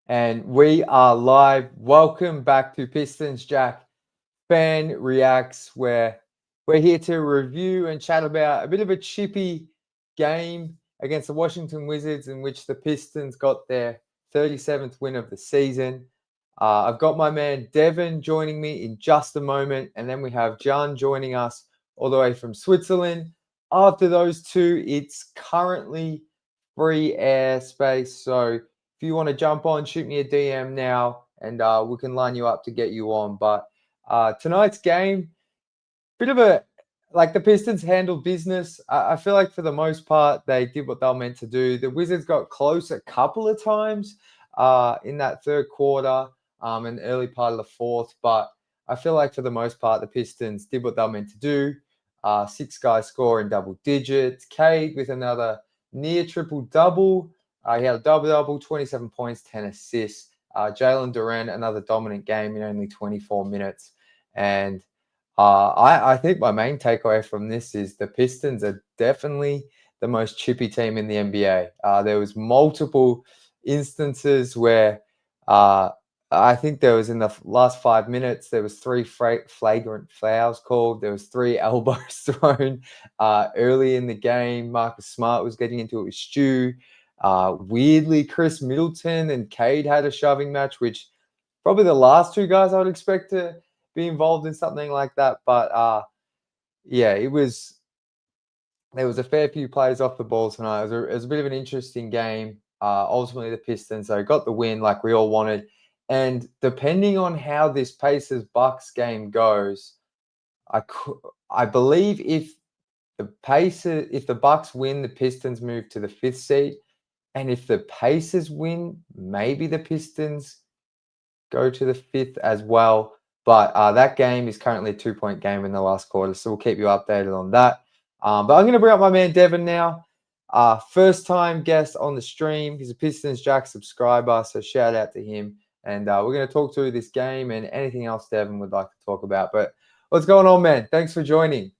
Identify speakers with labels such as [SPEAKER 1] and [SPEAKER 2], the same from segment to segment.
[SPEAKER 1] And we are live. Welcome back to Pistons Jack Fan Reacts, where we're here to review and chat about a bit of a chippy game against the Washington Wizards, in which the Pistons got their 37th win of the season. I've got my man Devin joining me in just a moment, and then we have John joining us all the way from Switzerland. After those two, it's currently free airspace. So if you want to jump on, shoot me a DM now, and we can line you up to get you on. But tonight's game, bit of a like the Pistons handled business. I feel like for the most part they did what they were meant to do. The Wizards got close a couple of times in that third quarter and early part of the fourth, but I feel like for the most part the Pistons did what they were meant to do. Six guys score in double digits. Cade with another near triple double. He had a double double, 27 points, 10 assists. Jalen Duran, another dominant game in only 24 minutes. And I think my main takeaway from this is the Pistons are definitely the most chippy team in the NBA. There was multiple instances where I think there was in the last 5 minutes, there was three flagrant fouls called. There was three elbows thrown early in the game. Marcus Smart was getting into it with Stu. Weirdly, Chris Middleton and Cade had a shoving match, which probably the last two guys I would expect to be involved in something like that. But yeah, there was a fair few plays off the ball tonight. It was a bit of an interesting game. Ultimately, the Pistons got the win like we all wanted. And depending on how this Pacers Bucks game goes, I believe if the Bucks win, the Pistons move to the fifth seed, and if the Pacers win, maybe the Pistons go to the fifth as well. But that game is currently a 2-point game in the last quarter, so we'll keep you updated on that. But I'm going to bring up my man Devin now. First time guest on the stream. He's a Pistons Jack subscriber, so shout out to him. And we're going to talk through this game and anything else Devin would like to talk about. But what's going on, man? Thanks for joining.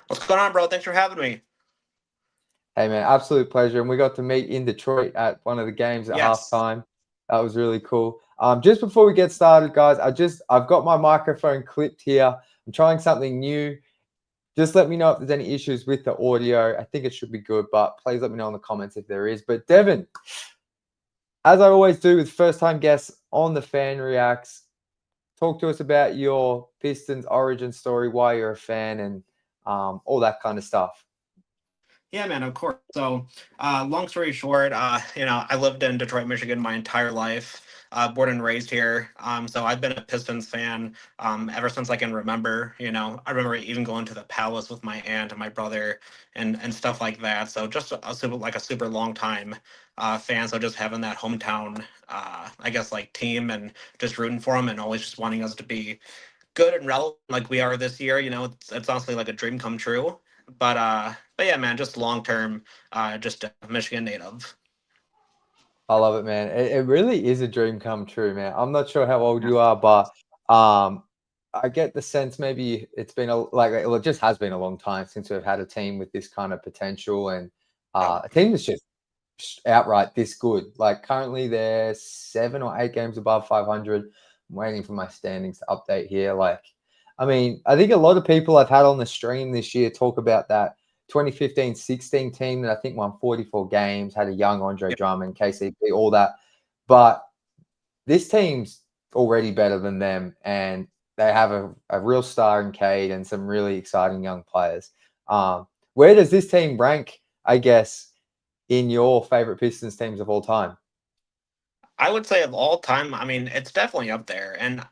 [SPEAKER 2] What's going on, bro? Thanks for having me.
[SPEAKER 1] Hey, man, absolute pleasure. And we got to meet in Detroit at one of the games at
[SPEAKER 2] Yes.
[SPEAKER 1] halftime. That was really cool. Just before we get started, guys, I've got my microphone clipped here. I'm trying something new. Just let me know if there's any issues with the audio. I think it should be good, but please let me know in the comments if there is. But Devin, as I always do with first-time guests on the Fan Reacts, talk to us about your Pistons origin story, why you're a fan, and all that kind of stuff.
[SPEAKER 2] Yeah, man, of course. So, long story short, I lived in Detroit, Michigan my entire life. Born and raised here. So I've been a Pistons fan ever since I can remember. I remember even going to the Palace with my aunt and my brother and stuff like that. So just a super long time fan. So just having that hometown, I guess, like team and just rooting for them and always just wanting us to be good and relevant like we are this year. It's honestly like a dream come true. But yeah, man, just long term, just a Michigan native.
[SPEAKER 1] I love it, man. It really is a dream come true, man. I'm not sure how old
[SPEAKER 2] Yeah.
[SPEAKER 1] you are, but I get the sense maybe it's been it just has been a long time since we've had a team with this kind of potential and
[SPEAKER 2] Oh,
[SPEAKER 1] a team that's just outright this good. Like currently they're 7 or 8 games above 500. I'm waiting for my standings to update here. I mean, I think a lot of people I've had on the stream this year talk about that 2015-16 team that I think won 44 games, had a young Andre
[SPEAKER 2] yeah.
[SPEAKER 1] Drummond, KCP, all that. But this team's already better than them, and they have a real star in Cade and some really exciting young players. Where does this team rank, I guess, in your favorite Pistons teams of all time?
[SPEAKER 2] I would say of all time, I mean, it's definitely up there. And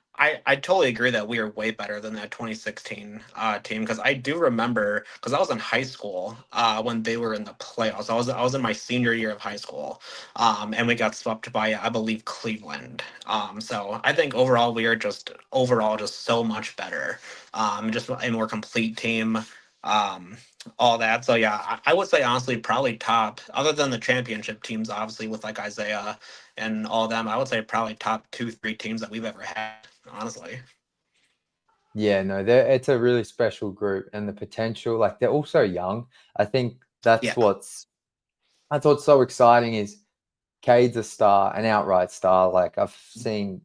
[SPEAKER 2] I totally agree that we are way better than that 2016 team because I do remember because I was in high school when they were in the playoffs. I was in my senior year of high school, and we got swept by I believe Cleveland. So I think overall we are just overall just so much better, just a more complete team. Um, all that. So yeah, I would say honestly probably top other than the championship teams, obviously with like Isaiah and all of them. I would say probably top two, three teams that we've ever had, honestly.
[SPEAKER 1] Yeah, no, it's a really special group, and the potential, like they're all so young. I think
[SPEAKER 2] Yeah.
[SPEAKER 1] that's what's so exciting is Cade's a star, an outright star. Like I've seen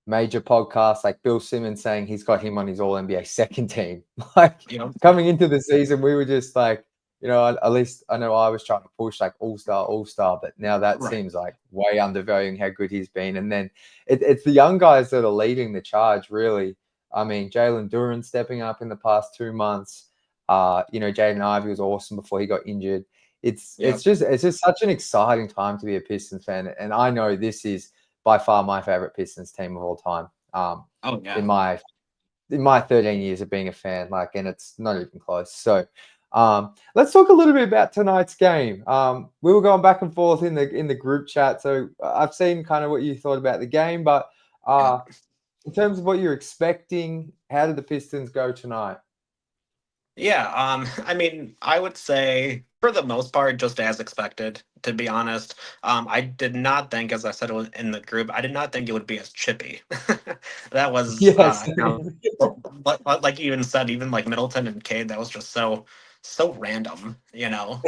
[SPEAKER 1] major podcasts like Bill Simmons saying he's got him on his All NBA second team. Like
[SPEAKER 2] You know,
[SPEAKER 1] coming into the season, we were just like, at least I know I was trying to push like all star, but now that
[SPEAKER 2] right?
[SPEAKER 1] seems like way undervaluing how good he's been. And then it's the young guys that are leading the charge, really. I mean, Jalen Duran stepping up in the past 2 months. Jaden Ivey was awesome before he got injured. It's
[SPEAKER 2] Yeah.
[SPEAKER 1] it's just it's just such an exciting time to be a Pistons fan, and I know this is by far my favorite Pistons team of all time.
[SPEAKER 2] Oh
[SPEAKER 1] In
[SPEAKER 2] yeah.
[SPEAKER 1] my 13 years of being a fan, and it's not even close. So, let's talk a little bit about tonight's game. We were going back and forth in the group chat, so I've seen kind of what you thought about the game, but
[SPEAKER 2] Yeah.
[SPEAKER 1] in terms of what you're expecting, how did the Pistons go tonight?
[SPEAKER 2] Yeah, I mean, I would say for the most part, just as expected, to be honest. I did not think, as I said in the group, I did not think it would be as chippy. That was,
[SPEAKER 1] Yes.
[SPEAKER 2] like you even said, even like Middleton and Cade, that was just so random,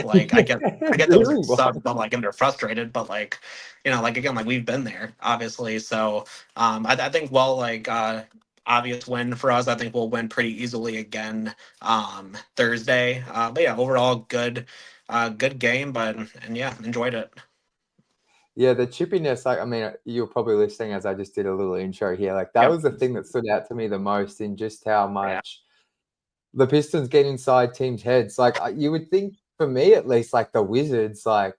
[SPEAKER 2] Like I get those
[SPEAKER 1] Really
[SPEAKER 2] suck,
[SPEAKER 1] was.
[SPEAKER 2] but like, and they're frustrated, but like, like again, like we've been there, obviously. So, I think, well, like, obvious win for us. I think we'll win pretty easily again Thursday. But yeah, overall good game, but and yeah, enjoyed it.
[SPEAKER 1] Yeah, the chippiness, like, I mean, you're probably listening as I just did a little intro here. Like, that
[SPEAKER 2] Yep.
[SPEAKER 1] was the thing that stood out to me the most in just how
[SPEAKER 2] Yeah.
[SPEAKER 1] much the Pistons get inside teams' heads. Like, you would think, for me at least, like the Wizards, like,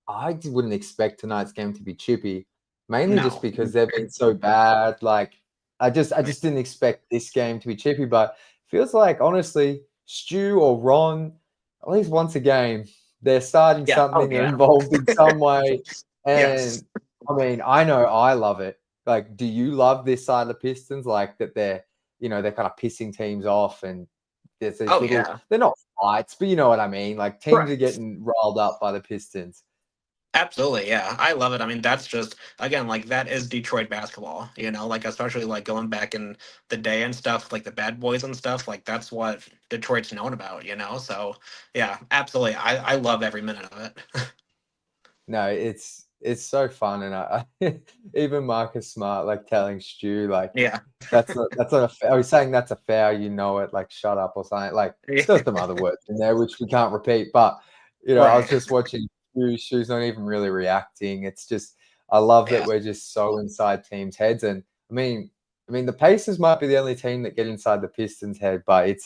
[SPEAKER 1] wouldn't expect tonight's game to be chippy, mainly just
[SPEAKER 2] No.
[SPEAKER 1] because they've been so bad. Like, I
[SPEAKER 2] Right.
[SPEAKER 1] just didn't expect this game to be chippy, but feels like honestly, Stu or Ron, at least once a game, they're starting
[SPEAKER 2] Yeah. Oh
[SPEAKER 1] something, they're
[SPEAKER 2] yeah.
[SPEAKER 1] involved in some way.
[SPEAKER 2] Yes.
[SPEAKER 1] And I mean, I know I love it. Like, do you love this side of the Pistons? Like that they're kind of pissing teams off and there's these
[SPEAKER 2] Oh
[SPEAKER 1] little,
[SPEAKER 2] yeah.
[SPEAKER 1] they're not fights, but you know what I mean? Like teams are
[SPEAKER 2] Correct.
[SPEAKER 1] getting riled up by the Pistons.
[SPEAKER 2] Absolutely, yeah. I love it. I mean, that's just again like that is Detroit basketball, like especially like going back in the day and stuff, like the bad boys and stuff, like that's what Detroit's known about. So yeah, absolutely. I love every minute of it.
[SPEAKER 1] No, it's so fun, and even Marcus Smart like telling Stu like
[SPEAKER 2] Yeah.
[SPEAKER 1] that's not a foul. He's saying that's a foul, it, like shut up or something. Like there's some other words in there which we can't repeat, but I was
[SPEAKER 2] Right.
[SPEAKER 1] just watching Stu's not even really reacting. It's just I love that
[SPEAKER 2] Yeah.
[SPEAKER 1] we're just so inside teams' heads, and I mean the Pacers might be the only team that get inside the Pistons' head, but it's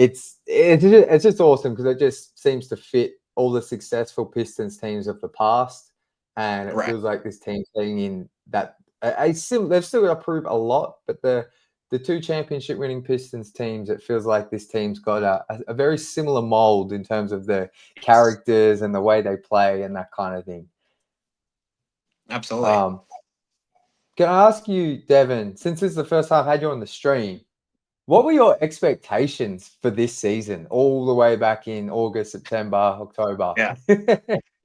[SPEAKER 1] just awesome because it just seems to fit all the successful Pistons teams of the past, and it
[SPEAKER 2] Right.
[SPEAKER 1] feels like this team's being in that. They've still got to prove a lot, but the two championship winning Pistons teams, it feels like this team's got a very similar mold in terms of the characters and the way they play and that kind of thing.
[SPEAKER 2] Absolutely.
[SPEAKER 1] Um, can I ask you, Devin, since this is the first time I've had you on the stream, what were your expectations for this season, all the way back in August, September, October?
[SPEAKER 2] Yeah.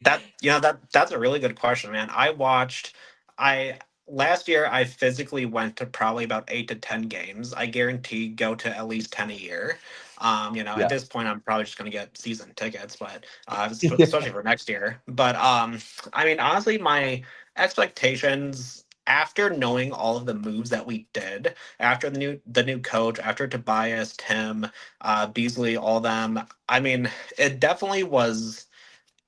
[SPEAKER 2] That's a really good question, man. I last year I physically went to probably about 8 to 10 games. I guarantee go to at least 10 a year. At
[SPEAKER 1] Yeah.
[SPEAKER 2] this point I'm probably just gonna get season tickets, but
[SPEAKER 1] Yeah.
[SPEAKER 2] especially for next year. But I mean honestly my expectations after knowing all of the moves that we did, after the new coach, after Tobias, Tim, Beasley, all them, I mean, it definitely was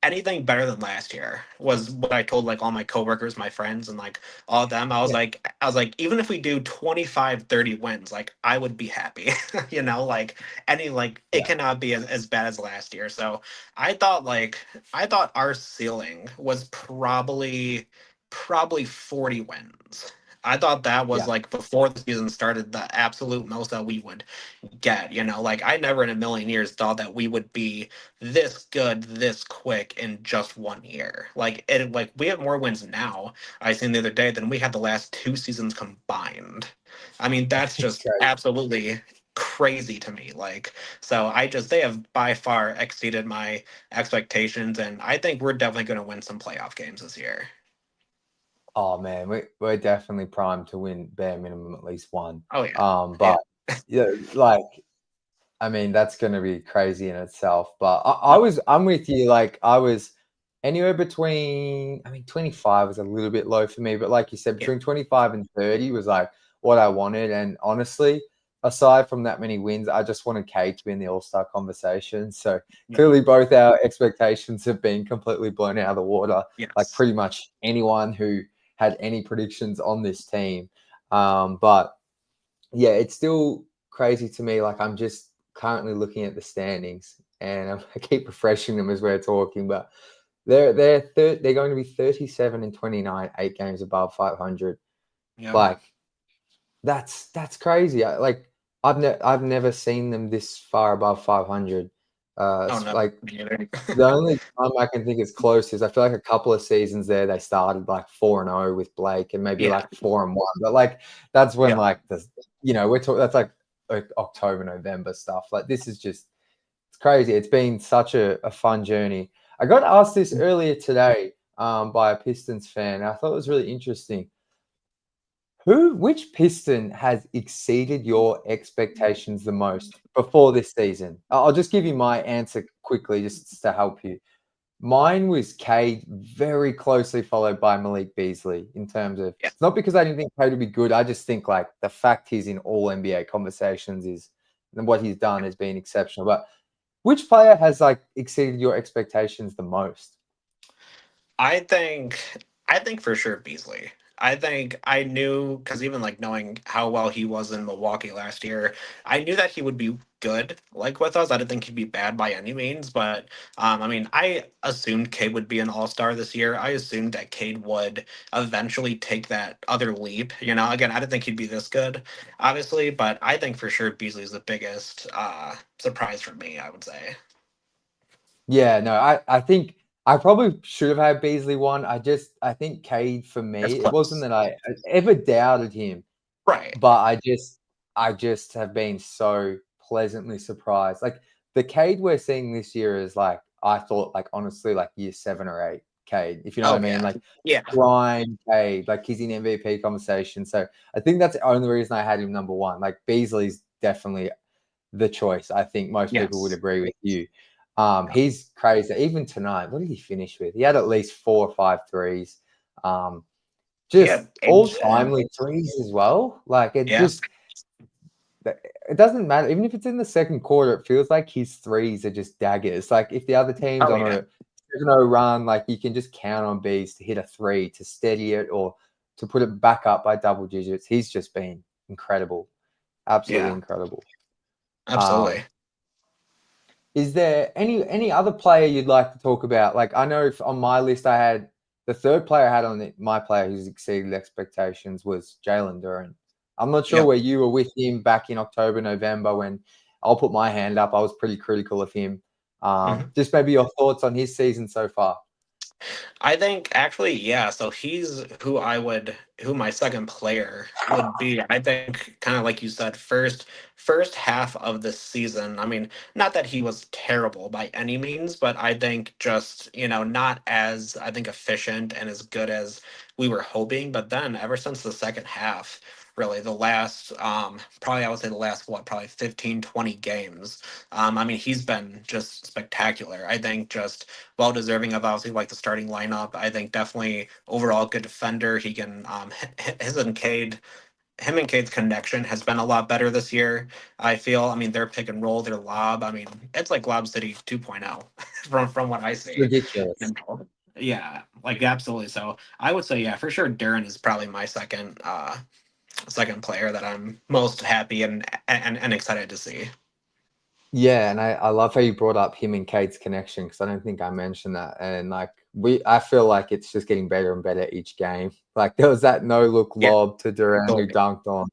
[SPEAKER 2] anything better than last year was what I told like all my coworkers, my friends, and like all of them.
[SPEAKER 1] Yeah.
[SPEAKER 2] I was like, even if we do 25, 30 wins, like I would be happy. Like it
[SPEAKER 1] Yeah.
[SPEAKER 2] cannot be as bad as last year. So I thought our ceiling was probably 40 wins. I thought that was
[SPEAKER 1] Yeah.
[SPEAKER 2] like before the season started the absolute most that we would get. Like I never in a million years thought that we would be this good this quick in just 1 year. Like we have more wins now, I seen the other day, than we had the last 2 seasons combined. I mean, that's
[SPEAKER 1] It's
[SPEAKER 2] just
[SPEAKER 1] crazy.
[SPEAKER 2] absolutely crazy to me. So they have by far exceeded my expectations, and I think we're definitely going to win some playoff games this year.
[SPEAKER 1] Oh man, we're definitely primed to win bare minimum at least one.
[SPEAKER 2] Oh yeah. Yeah.
[SPEAKER 1] But yeah, like I mean, that's going to be crazy in itself. But
[SPEAKER 2] No.
[SPEAKER 1] I'm with you. Like I was anywhere between, I mean, 25 was a little bit low for me, but like you said,
[SPEAKER 2] Yeah.
[SPEAKER 1] between 25 and 30 was like what I wanted. And honestly, aside from that many wins, I just wanted Cade to be in the All-Star conversation. So
[SPEAKER 2] Yeah.
[SPEAKER 1] clearly both our expectations have been completely blown out of the water. Like
[SPEAKER 2] Yes.
[SPEAKER 1] pretty much anyone who had any predictions on this team. But yeah, it's still crazy to me. Like I'm just currently looking at the standings and I keep refreshing them as we're talking, but they're going to be 37 and 29, 8 games above 500.
[SPEAKER 2] Yeah.
[SPEAKER 1] Like that's crazy. I've never seen them this far above 500.
[SPEAKER 2] Oh no.
[SPEAKER 1] Like
[SPEAKER 2] Me either.
[SPEAKER 1] the only time I can think is close is I feel like a couple of seasons there they started like 4-0 with Blake and maybe
[SPEAKER 2] Yeah.
[SPEAKER 1] like 4-1. But like that's when
[SPEAKER 2] Yeah.
[SPEAKER 1] like we're talking that's like October, November stuff. Like this is just it's crazy. It's been such a fun journey. I got asked this earlier today by a Pistons fan. I thought it was really interesting. Which Piston has exceeded your expectations the most before this season? I'll just give you my answer quickly, just to help you. Mine was Cade, very closely followed by Malik Beasley in terms of
[SPEAKER 2] Yeah.
[SPEAKER 1] it's not because I didn't think Cade would be good. I just think like the fact he's in all NBA conversations is and what he's done has been exceptional. But which player has like exceeded your expectations the most?
[SPEAKER 2] I think I think for sure Beasley. I think I knew because even like knowing how well he was in Milwaukee last year, I knew that he would be good. Like with us, I didn't think he'd be bad by any means. But I mean, I assumed Cade would be an All Star this year. I assumed that Cade would eventually take that other leap. You know, again, I didn't think he'd be this good, obviously, but I think for sure Beasley's the biggest surprise for me. I would say
[SPEAKER 1] Yeah, no, I think I probably should have had Beasley one. I think Cade for
[SPEAKER 2] it's
[SPEAKER 1] me, it wasn't
[SPEAKER 2] close,
[SPEAKER 1] that I ever doubted him,
[SPEAKER 2] right?
[SPEAKER 1] but I just have been so pleasantly surprised. Like the Cade we're seeing this year is like I thought like honestly like year 7 or 8 Cade, if you know what I
[SPEAKER 2] Oh
[SPEAKER 1] mean.
[SPEAKER 2] yeah,
[SPEAKER 1] Like
[SPEAKER 2] yeah,
[SPEAKER 1] prime Cade, like he's in MVP conversation. So I think that's the only reason I had him number one. Like Beasley's definitely the choice. I think most people would
[SPEAKER 2] yes.
[SPEAKER 1] agree with you. He's crazy. Even tonight, what did he finish with? He had at least 4 or 5 threes. Um,
[SPEAKER 2] Yeah,
[SPEAKER 1] just all timely threes as well. Like
[SPEAKER 2] yeah.
[SPEAKER 1] it doesn't matter. Even if it's in the second quarter, it feels like his threes are just daggers. Like if the other team's
[SPEAKER 2] Oh
[SPEAKER 1] on
[SPEAKER 2] yeah,
[SPEAKER 1] a 7-0 run, like you can just count on Bees to hit a three to steady it or to put it back up by double digits. He's just been incredible. Absolutely
[SPEAKER 2] yeah,
[SPEAKER 1] incredible. Um,
[SPEAKER 2] absolutely.
[SPEAKER 1] Is there any other player you'd like to talk about? Like I know if on my list I had the third player I had on my player who's exceeded expectations was Jalen Duren. I'm not sure
[SPEAKER 2] Yep.
[SPEAKER 1] where you were with him back in October, November when I'll put my hand up. I was pretty critical of him.
[SPEAKER 2] Mhm.
[SPEAKER 1] Just maybe your thoughts on his season so far.
[SPEAKER 2] I think actually, yeah. So he's who my second player would be. I think kind of like you said, first half of the season. I mean, not that he was terrible by any means, but I think just not as I think efficient and as good as we were hoping. But then ever since the second half, really the last probably I would say the last what probably 15 20 games. I mean, he's been just spectacular. I think just well deserving of obviously like the starting lineup. I think definitely overall good defender. He can his and Cade him and Cade's connection has been a lot better this year. I feel. I mean, their pick and roll, their lob. I mean, it's like Lob City 2.0 from what I
[SPEAKER 1] It's
[SPEAKER 2] see.
[SPEAKER 1] ridiculous.
[SPEAKER 2] Yeah, like absolutely. So I would say yeah, for sure. Darren is probably my second player that I'm most happy and excited to see.
[SPEAKER 1] Yeah, and I love how you brought up him and Kate's connection because I don't think I mentioned that. And like I feel like it's just getting better and better each game. Like there was that no look
[SPEAKER 2] Yeah,
[SPEAKER 1] lob to Durant who
[SPEAKER 2] totally.
[SPEAKER 1] dunked on.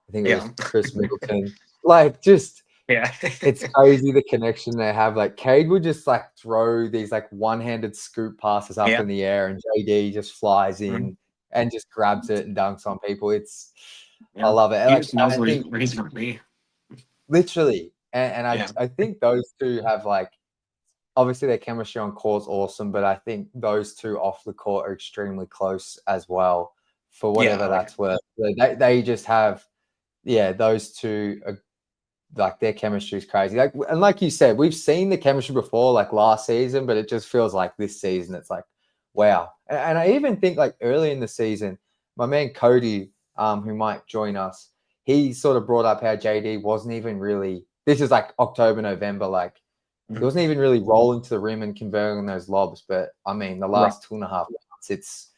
[SPEAKER 1] I think it
[SPEAKER 2] Yeah,
[SPEAKER 1] was Chris Middleton. Like just
[SPEAKER 2] yeah,
[SPEAKER 1] it's crazy the connection they have. Like Cade would just like throw these like one-handed scoop passes up
[SPEAKER 2] yeah.
[SPEAKER 1] in the air, and JD just flies
[SPEAKER 2] Mhm.
[SPEAKER 1] in and just grabs it and dunks on people. I
[SPEAKER 2] Yeah.
[SPEAKER 1] love it. And
[SPEAKER 2] He
[SPEAKER 1] like
[SPEAKER 2] just knows
[SPEAKER 1] I think
[SPEAKER 2] where he's going to be.
[SPEAKER 1] literally, and
[SPEAKER 2] Yeah.
[SPEAKER 1] I think those two have like obviously their chemistry on court's awesome, but I think those two off the court are extremely close as well. For
[SPEAKER 2] Yeah.
[SPEAKER 1] whatever
[SPEAKER 2] Like,
[SPEAKER 1] that's worth, they just have those two. like their chemistry is crazy. Like, and like you said, we've seen the chemistry before, like last season, but it just feels like this season, it's like, wow. And I even think like early in the season, my man Cody, who might join us, he sort of brought up how JD wasn't even really. This is like October, November, like he wasn't even really rolling to the rim and converting those lobs. But I mean, the
[SPEAKER 2] Right.
[SPEAKER 1] last 2.5 months, it's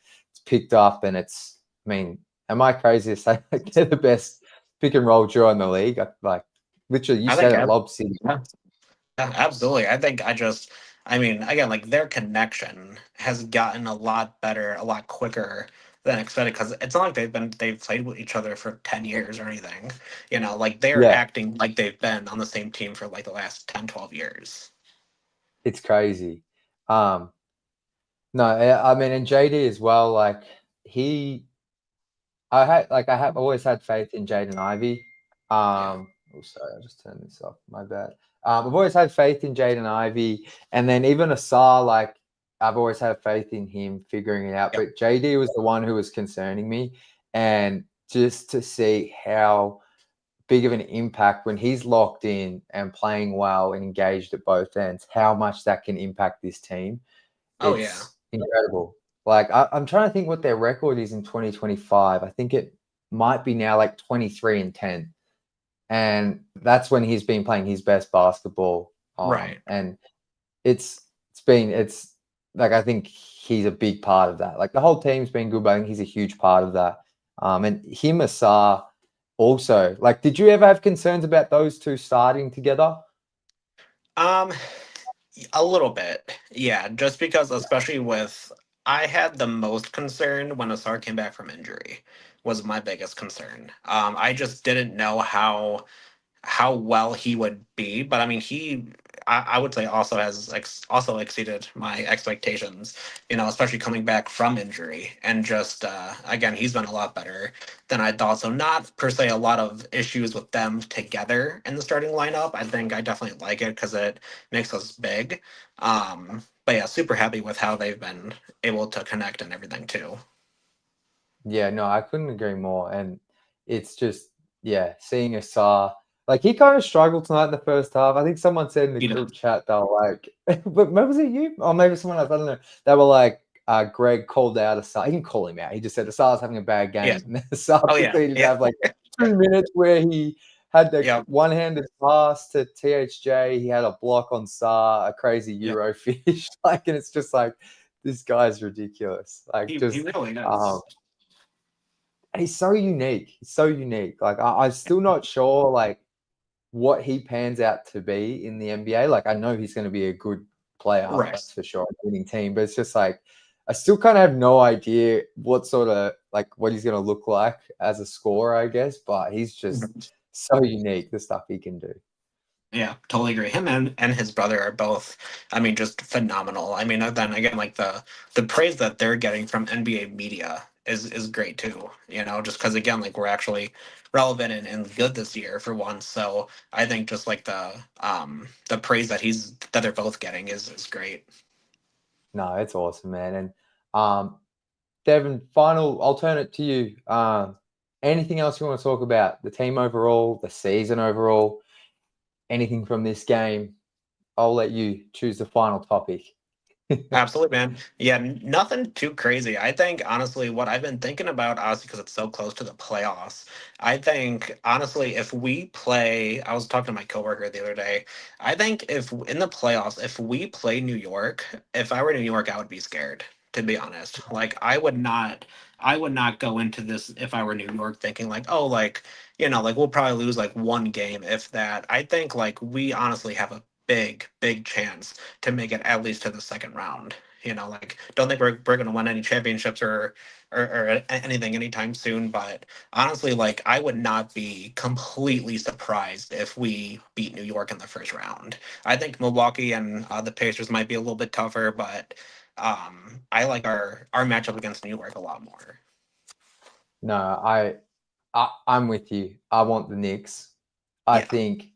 [SPEAKER 1] picked up, and it's. I mean, am I crazy to say like they're the best pick and roll duo in the league? Like literally, you
[SPEAKER 2] I think
[SPEAKER 1] said it, Lob City.
[SPEAKER 2] yeah, yeah, absolutely. I mean, again, like their connection has gotten a lot better, a lot quicker than expected. Because it's not like they've played with each other for 10 years or anything. Like they're
[SPEAKER 1] Yeah,
[SPEAKER 2] acting like they've been on the same team for like the last 10, 12 years.
[SPEAKER 1] it's crazy. Um, no, I mean, and JD as well. Like he, I have always had faith in Jaden Ivey.
[SPEAKER 2] Yeah.
[SPEAKER 1] Oh, sorry, I just turned this off. My bad. I've always had faith in Jaden Ivey, and then even Asar, like I've always had faith in him figuring it out.
[SPEAKER 2] Yep.
[SPEAKER 1] But JD was the one who was concerning me, and just to see how big of an impact when he's locked in and playing well and engaged at both ends, how much that can impact this team.
[SPEAKER 2] Oh yeah.
[SPEAKER 1] It's incredible. Like I'm trying to think what their record is in 2025. I think it might be now like 23-10, and that's when he's been playing his best basketball.
[SPEAKER 2] Right.
[SPEAKER 1] And it's like I think he's a big part of that. Like the whole team's been good, but I think he's a huge part of that. And him, Asar, also. Like, did you ever have concerns about those two starting together?
[SPEAKER 2] Um, a little bit. Yeah, just because especially with I had the most concern when Asar came back from injury was my biggest concern. I just didn't know how well he would be. But I mean, I would say also has also exceeded my expectations. Especially coming back from injury and just again, he's been a lot better than I thought. So not per se a lot of issues with them together in the starting lineup. I think I definitely like it because it makes us big. But yeah, super happy with how they've been able to connect and everything too.
[SPEAKER 1] Yeah, no, I couldn't agree more. And it's just, yeah, seeing Asar, like he kind of struggled tonight in the first half. I think someone said in the
[SPEAKER 2] You know,
[SPEAKER 1] group chat, they were like, but maybe was it you? Or maybe someone else, I don't know. They were like, Greg called out Asar. He didn't call him out. He just said Asar's having a bad
[SPEAKER 2] yeah.
[SPEAKER 1] game. And then Asar
[SPEAKER 2] Oh yeah.
[SPEAKER 1] proceeded to
[SPEAKER 2] Yeah.
[SPEAKER 1] have like 2 minutes where he had the
[SPEAKER 2] Yep.
[SPEAKER 1] one-handed pass to THJ. He had a block on Sar, a crazy
[SPEAKER 2] Yep.
[SPEAKER 1] Euro fish. Like, and it's just like, this guy's ridiculous. Like,
[SPEAKER 2] He
[SPEAKER 1] just,
[SPEAKER 2] really
[SPEAKER 1] um,
[SPEAKER 2] is.
[SPEAKER 1] he's so unique. He's so unique. Like I'm still not sure like what he pans out to be in the NBA. Like I know he's going to be a good player,
[SPEAKER 2] Right.
[SPEAKER 1] that's for sure, winning team. But it's just like I still kind of have no idea what sort of like what he's going to look like as a scorer, I guess. But he's just so unique. The stuff he can do.
[SPEAKER 2] Yeah, totally agree. Him and his brother are both, I mean, just phenomenal. I mean, then again, like the praise that they're getting from NBA media is great too. Just because again, like we're actually relevant and good this year for once. So I think just like the praise that they're both getting is great.
[SPEAKER 1] No, it's awesome, man. And Devin, final alternate to you. Anything else you want to talk about? The team overall, the season overall, anything from this game? I'll let you choose the final topic.
[SPEAKER 2] Absolutely, man. Yeah, nothing too crazy. I think honestly, what I've been thinking about, honestly, because it's so close to the playoffs, I think honestly, if we play, I was talking to my coworker the other day. I think if in the playoffs, if we play New York, if I were New York, I would be scared, to be honest. Like I would not go into this if I were New York thinking like, oh, like, like we'll probably lose like one game, if that. I think like we honestly have a big chance to make it at least to the second round. Like don't think we're going to win any championships or anything anytime soon. But honestly, like I would not be completely surprised if we beat New York in the first round. I think Milwaukee and the Pacers might be a little bit tougher, but I like our matchup against New York a lot more.
[SPEAKER 1] No, I'm with you. I want the Knicks. I
[SPEAKER 2] Yeah.
[SPEAKER 1] think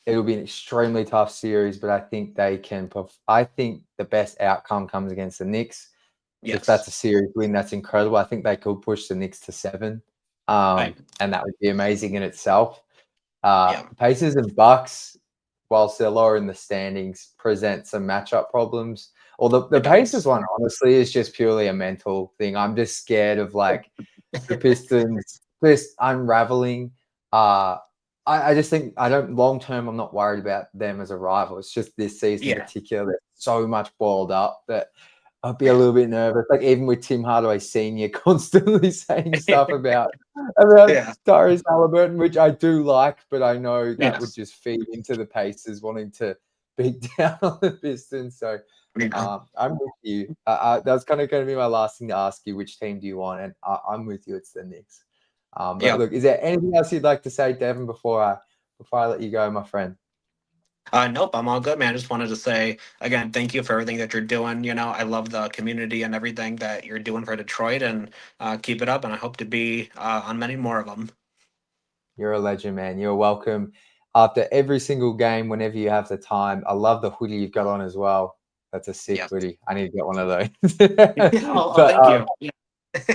[SPEAKER 1] it'll be an extremely tough series, but I think they can. I think the best outcome comes against the Knicks. If that's
[SPEAKER 2] Yes.
[SPEAKER 1] a series win, that's incredible. I think they could push the Knicks to 7,
[SPEAKER 2] I
[SPEAKER 1] and that would be amazing in itself.
[SPEAKER 2] Yeah.
[SPEAKER 1] The Pacers and Bucks, whilst they're lower in the standings, present some matchup problems. Or the
[SPEAKER 2] It
[SPEAKER 1] Pacers
[SPEAKER 2] does.
[SPEAKER 1] one, honestly, is just purely a mental thing. I'm just scared of like the Pistons just unraveling. I just think I don't long term. I'm not worried about them as a rival. It's just this season in
[SPEAKER 2] Yeah.
[SPEAKER 1] particular, they're so much balled up that I'd be a
[SPEAKER 2] Yeah.
[SPEAKER 1] little bit nervous. Like even with Tim Hardaway Senior constantly saying stuff about
[SPEAKER 2] Yeah.
[SPEAKER 1] Tyrese Halliburton, which I do like, but I know that would
[SPEAKER 2] Yes.
[SPEAKER 1] just feed into the Pacers wanting to beat down on the Pistons. So
[SPEAKER 2] Yeah.
[SPEAKER 1] I'm with you. That's kind of going to be my last thing to ask you. Which team do you want? And I'm with you. It's the Knicks. But
[SPEAKER 2] Yep.
[SPEAKER 1] look, is there anything else you'd like to say, Devin, before I let you go, my friend?
[SPEAKER 2] Nope, I'm all good, man. I just wanted to say again, thank you for everything that you're doing. I love the community and everything that you're doing for Detroit, and keep it up. And I hope to be on many more of them.
[SPEAKER 1] You're a legend, man. You're welcome. After every single game, whenever you have the time. I love the hoodie you've got on as well. That's a sick
[SPEAKER 2] Yes.
[SPEAKER 1] hoodie. I need to get one of those.
[SPEAKER 2] Oh,
[SPEAKER 1] but
[SPEAKER 2] thank you.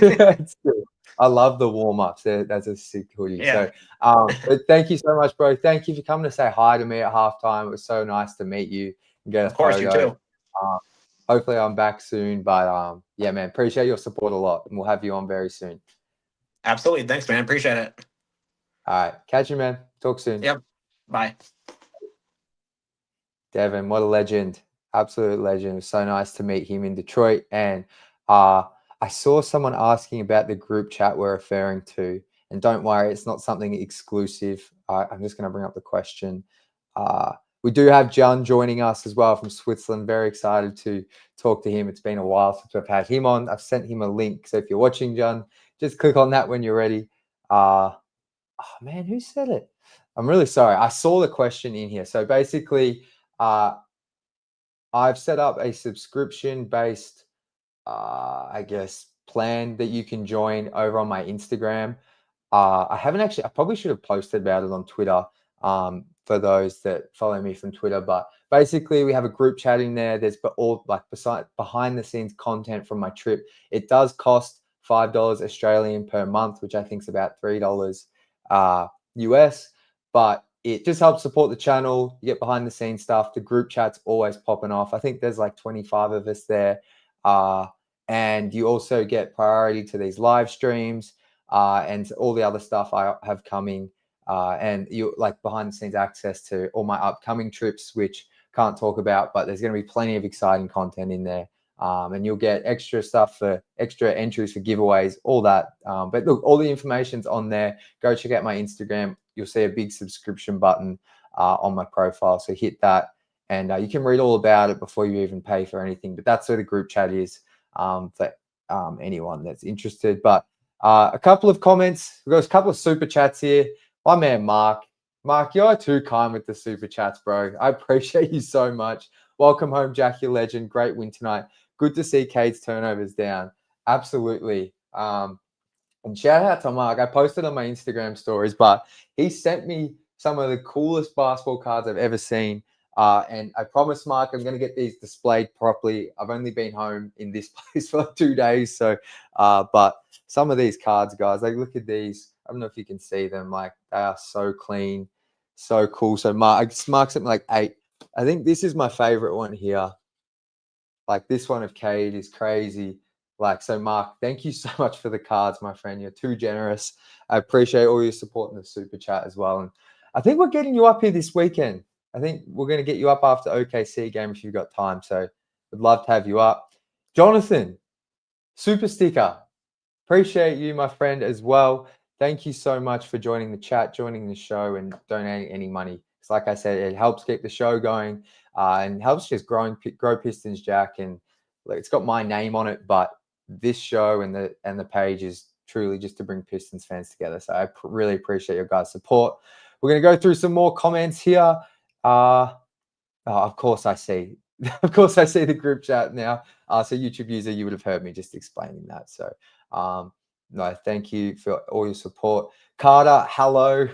[SPEAKER 2] Yeah.
[SPEAKER 1] it's cool. I love the warm ups. That's a sick hoodie.
[SPEAKER 2] Yeah.
[SPEAKER 1] So, but thank you so much, bro. Thank you for coming to say hi to me at halftime. It was so nice to meet you and get a
[SPEAKER 2] Of course, you
[SPEAKER 1] photo.
[SPEAKER 2] too.
[SPEAKER 1] Hopefully, I'm back soon. But yeah, man, appreciate your support a lot, and we'll have you on very soon.
[SPEAKER 2] Absolutely. Thanks, man. Appreciate it.
[SPEAKER 1] All right, catch you, man. Talk soon.
[SPEAKER 2] Yep. Bye.
[SPEAKER 1] Devin, what a legend. Absolute legend. It was so nice to meet him in Detroit. And uh, I saw someone asking about the group chat we're referring to. And don't worry, it's not something exclusive. I'm just going to bring up the question. Uh, we do have John joining us as well from Switzerland. Very excited to talk to him. It's been a while since we've had him on. I've sent him a link. So if you're watching, John, just click on that when you're ready. Oh man, who said it? I'm really sorry. I saw the question in here. So basically, uh, I've set up a subscription based, I guess, plan that you can join over on my Instagram. I haven't actually, I probably should have posted about it on Twitter for those that follow me from Twitter. But basically, we have a group chat in there. There's all like behind the scenes content from my trip. It does cost $5 Australian per month, which I think is about $3 US. But it just helps support the channel. You get behind the scenes stuff. The group chat's always popping off. I think there's like 25 of us there. And you also get priority to these live streams and all the other stuff I have coming. And you like behind the scenes access to all my upcoming trips, which can't talk about, but there's going to be plenty of exciting content in there. And you'll get extra stuff for extra entries for giveaways, all that. But look, all the information's on there. Go check out my Instagram. You'll see a big subscription button on my profile. So hit that and you can read all about it before you even pay for anything. But that's where the group chat is for anyone that's interested. But a couple of comments. We've got a couple of super chats here. My man, Mark. Mark, you're too kind with the super chats, bro. I appreciate you so much. Welcome home, Jack, your legend. Great win tonight. Good to see Cade's turnovers down. Absolutely. And shout out to Mark. I posted on my Instagram stories, but he sent me some of the coolest basketball cards I've ever seen. And I promised Mark I'm going to get these displayed properly. I've only been home in this place for like 2 days. So, but some of these cards, guys, like look at these. I don't know if you can see them. Like they are so clean, so cool. So Mark's something like 8. I think this is my favorite one here. Like this one of Cade is crazy. Like, so Mark, thank you so much for the cards, my friend. You're too generous. I appreciate all your support in the super chat as well. And I think we're getting you up here this weekend. I think we're going to get you up after OKC game if you've got time. So would love to have you up. Jonathan, super sticker. Appreciate you, my friend, as well. Thank you so much for joining the chat, joining the show, and donating any money. It's like I said, it helps keep the show going and helps just grow Pistons Jack. And like, it's got my name on it, but this show and the page is truly just to bring Pistons fans together. So I really appreciate your guys' support. We're going to go through some more comments here. Of course I see. Of course I see the group chat now. So YouTube user, you would have heard me just explaining that. So no, thank you for all your support. Carter, hello.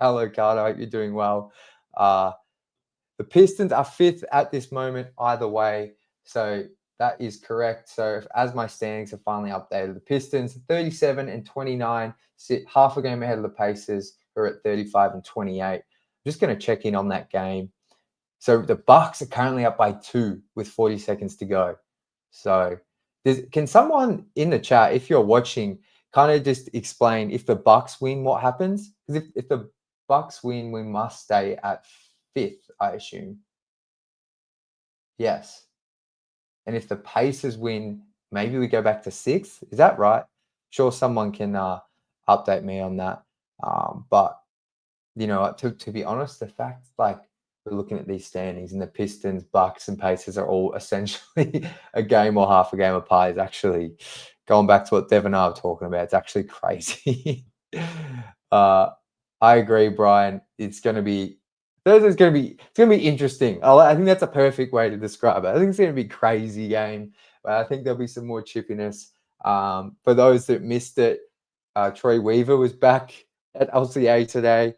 [SPEAKER 1] Hello, Carter. I hope you're doing well. The Pistons are 5th at this moment either way. So that is correct. So as my standings are finally updated, the Pistons 37 and 29 sit half a game ahead of the Pacers, are at 35 and 28. I'm just going to check in on that game. So the Bucks are currently up by 2 with 40 seconds to go. So can someone in the chat, if you're watching, kind of just explain if the Bucks win, what happens? Because if the Bucks win, we must stay at 5th, I assume. Yes. And if the Pacers win, maybe we go back to 6th. Is that right? Sure, someone can update me on that. But to be honest, the fact like we're looking at these standings and the Pistons, Bucks, and Pacers are all essentially a game or half a game apart is actually going back to what Dev and I were talking about. It's actually crazy. I agree, Brian. It's going to be interesting. I think that's a perfect way to describe it. I think it's going to be a crazy game, but I think there'll be some more chippiness. For those that missed it, Troy Weaver was back at LCA today.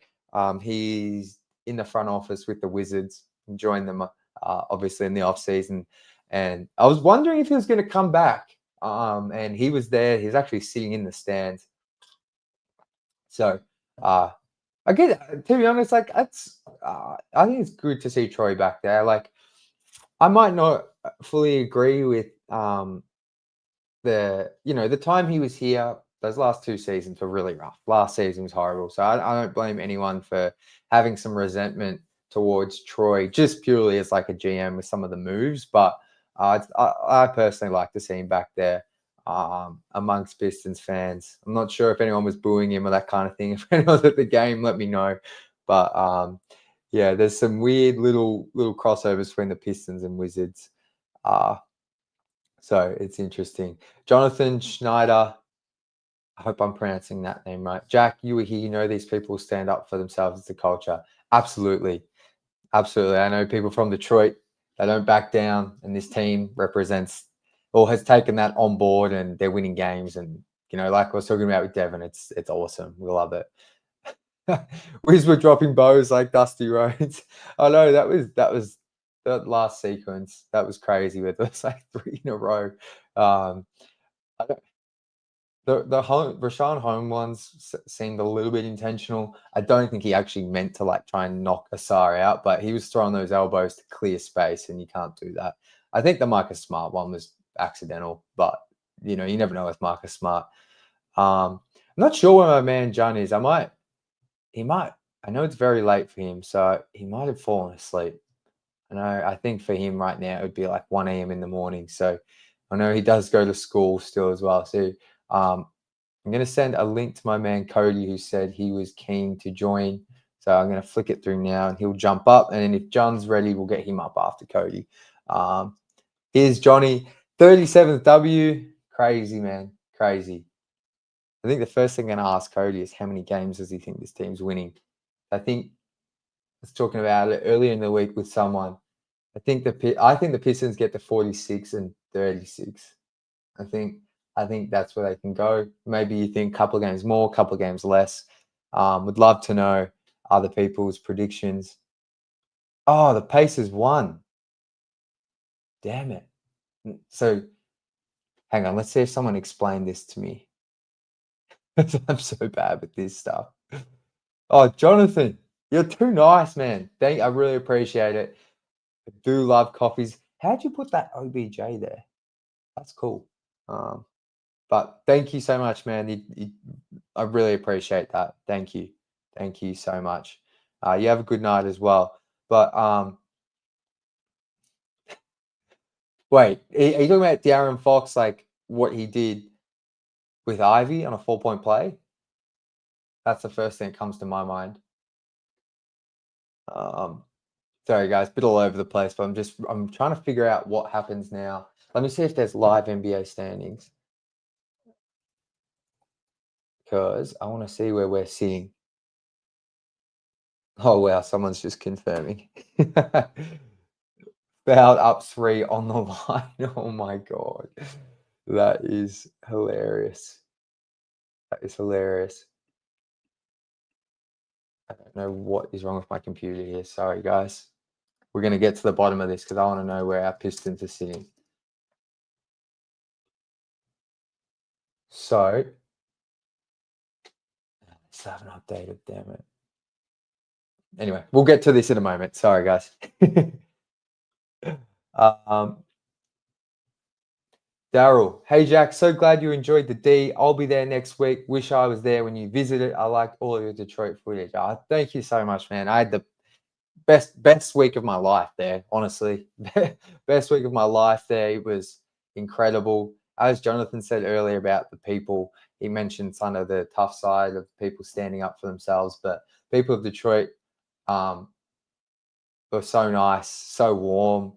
[SPEAKER 1] He's in the front office with the Wizards, joined them obviously in the off season, and I was wondering if he was going to come back. And he was there. He's actually sitting in the stands. So, I get, to be honest, like that's. I think it's good to see Troy back there. Like, I might not fully agree with the time he was here. Those last 2 seasons were really rough. Last season was horrible. So I don't blame anyone for having some resentment towards Troy, just purely as like a GM with some of the moves. But I personally like to see him back there amongst Pistons fans. I'm not sure if anyone was booing him or that kind of thing. If anyone's at the game, let me know. But yeah, there's some weird little crossovers between the Pistons and Wizards. So it's interesting. Jonathan Schneider, I hope I'm pronouncing that name right. Jack, you were here. You know these people stand up for themselves as a culture. Absolutely. Absolutely. I know people from Detroit, they don't back down, and this team represents or has taken that on board, and they're winning games. And, like I was talking about with Devin, it's awesome. We love it. Wiz were dropping bows like Dusty Rhodes. I know that was that last sequence. That was crazy with us, like 3 in a row. I don't, the Rashawn Home ones seemed a little bit intentional. I don't think he actually meant to like try and knock Asar out, but he was throwing those elbows to clear space, and you can't do that. I think the Marcus Smart one was accidental, but you never know with Marcus Smart. I'm not sure where my man John is. He might. I know it's very late for him, so he might have fallen asleep. I think for him right now it would be like 1 a.m. in the morning. So I know he does go to school still as well. So I'm going to send a link to my man Cody, who said he was keen to join. So I'm going to flick it through now, and he'll jump up. And then if John's ready, we'll get him up after Cody. Here's Johnny, 37th W. Crazy, man. Crazy. I think the first thing I'm going to ask Cody is how many games does he think this team's winning? I think I was talking about it earlier in the week with someone. I think the Pistons get to 46 and 36. I think that's where they can go. Maybe you think a couple of games more, a couple of games less. Would love to know other people's predictions. Oh, the Pacers won. Damn it. So hang on, let's see if someone explained this to me. I'm so bad with this stuff. Oh, Jonathan, you're too nice, man. I really appreciate it. I do love coffees. How'd you put that OBJ there? That's cool. But thank you so much, man. I really appreciate that. Thank you. Thank you so much. You have a good night as well. But wait, are you talking about De'Aaron Fox, like what he did with Ivy on a 4-point play? That's the first thing that comes to my mind. Sorry guys, bit all over the place, but I'm trying to figure out what happens now. Let me see if there's live NBA standings, because I want to see where we're sitting. Oh wow, someone's just confirming. Fouled up 3 on the line. Oh my god. That is hilarious. That is hilarious. I don't know what is wrong with my computer here. Sorry, guys. We're going to get to the bottom of this because I want to know where our Pistons are sitting. So, Still haven't updated, damn it. Anyway, we'll get to this in a moment. Sorry, guys. um, Daryl, hey Jack, so glad you enjoyed the D. I'll be there next week. Wish I was there when you visited. I liked all of your Detroit footage. Thank you so much, man. I had the best week of my life there, honestly. Best week of my life there. It was incredible. As Jonathan said earlier about the people, he mentioned some of the tough side of people standing up for themselves, but people of Detroit were so nice, so warm.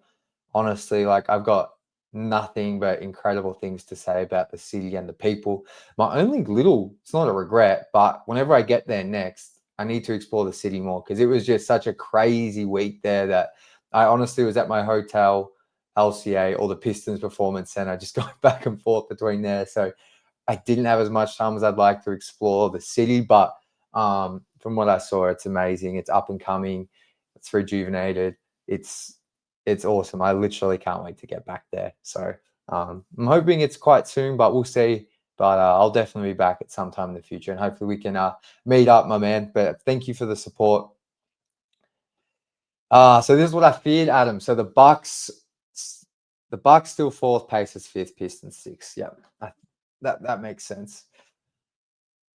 [SPEAKER 1] Honestly, like I've got nothing but incredible things to say about the city and the people. My only little, it's not a regret, but whenever I get there next, I need to explore the city more because it was just such a crazy week there that I honestly was at my hotel, LCA, or the Pistons Performance Center, just going back and forth between there. So I didn't have as much time as I'd like to explore the city, but from what I saw, it's amazing. It's up and coming. It's rejuvenated. It's awesome. I literally can't wait to get back there. So I'm hoping it's quite soon, but we'll see. But I'll definitely be back at some time in the future, and hopefully we can meet up, my man. But thank you for the support. So this is what I feared, Adam. So the Bucks still fourth, Pacers fifth, Pistons sixth. Yeah, that makes sense.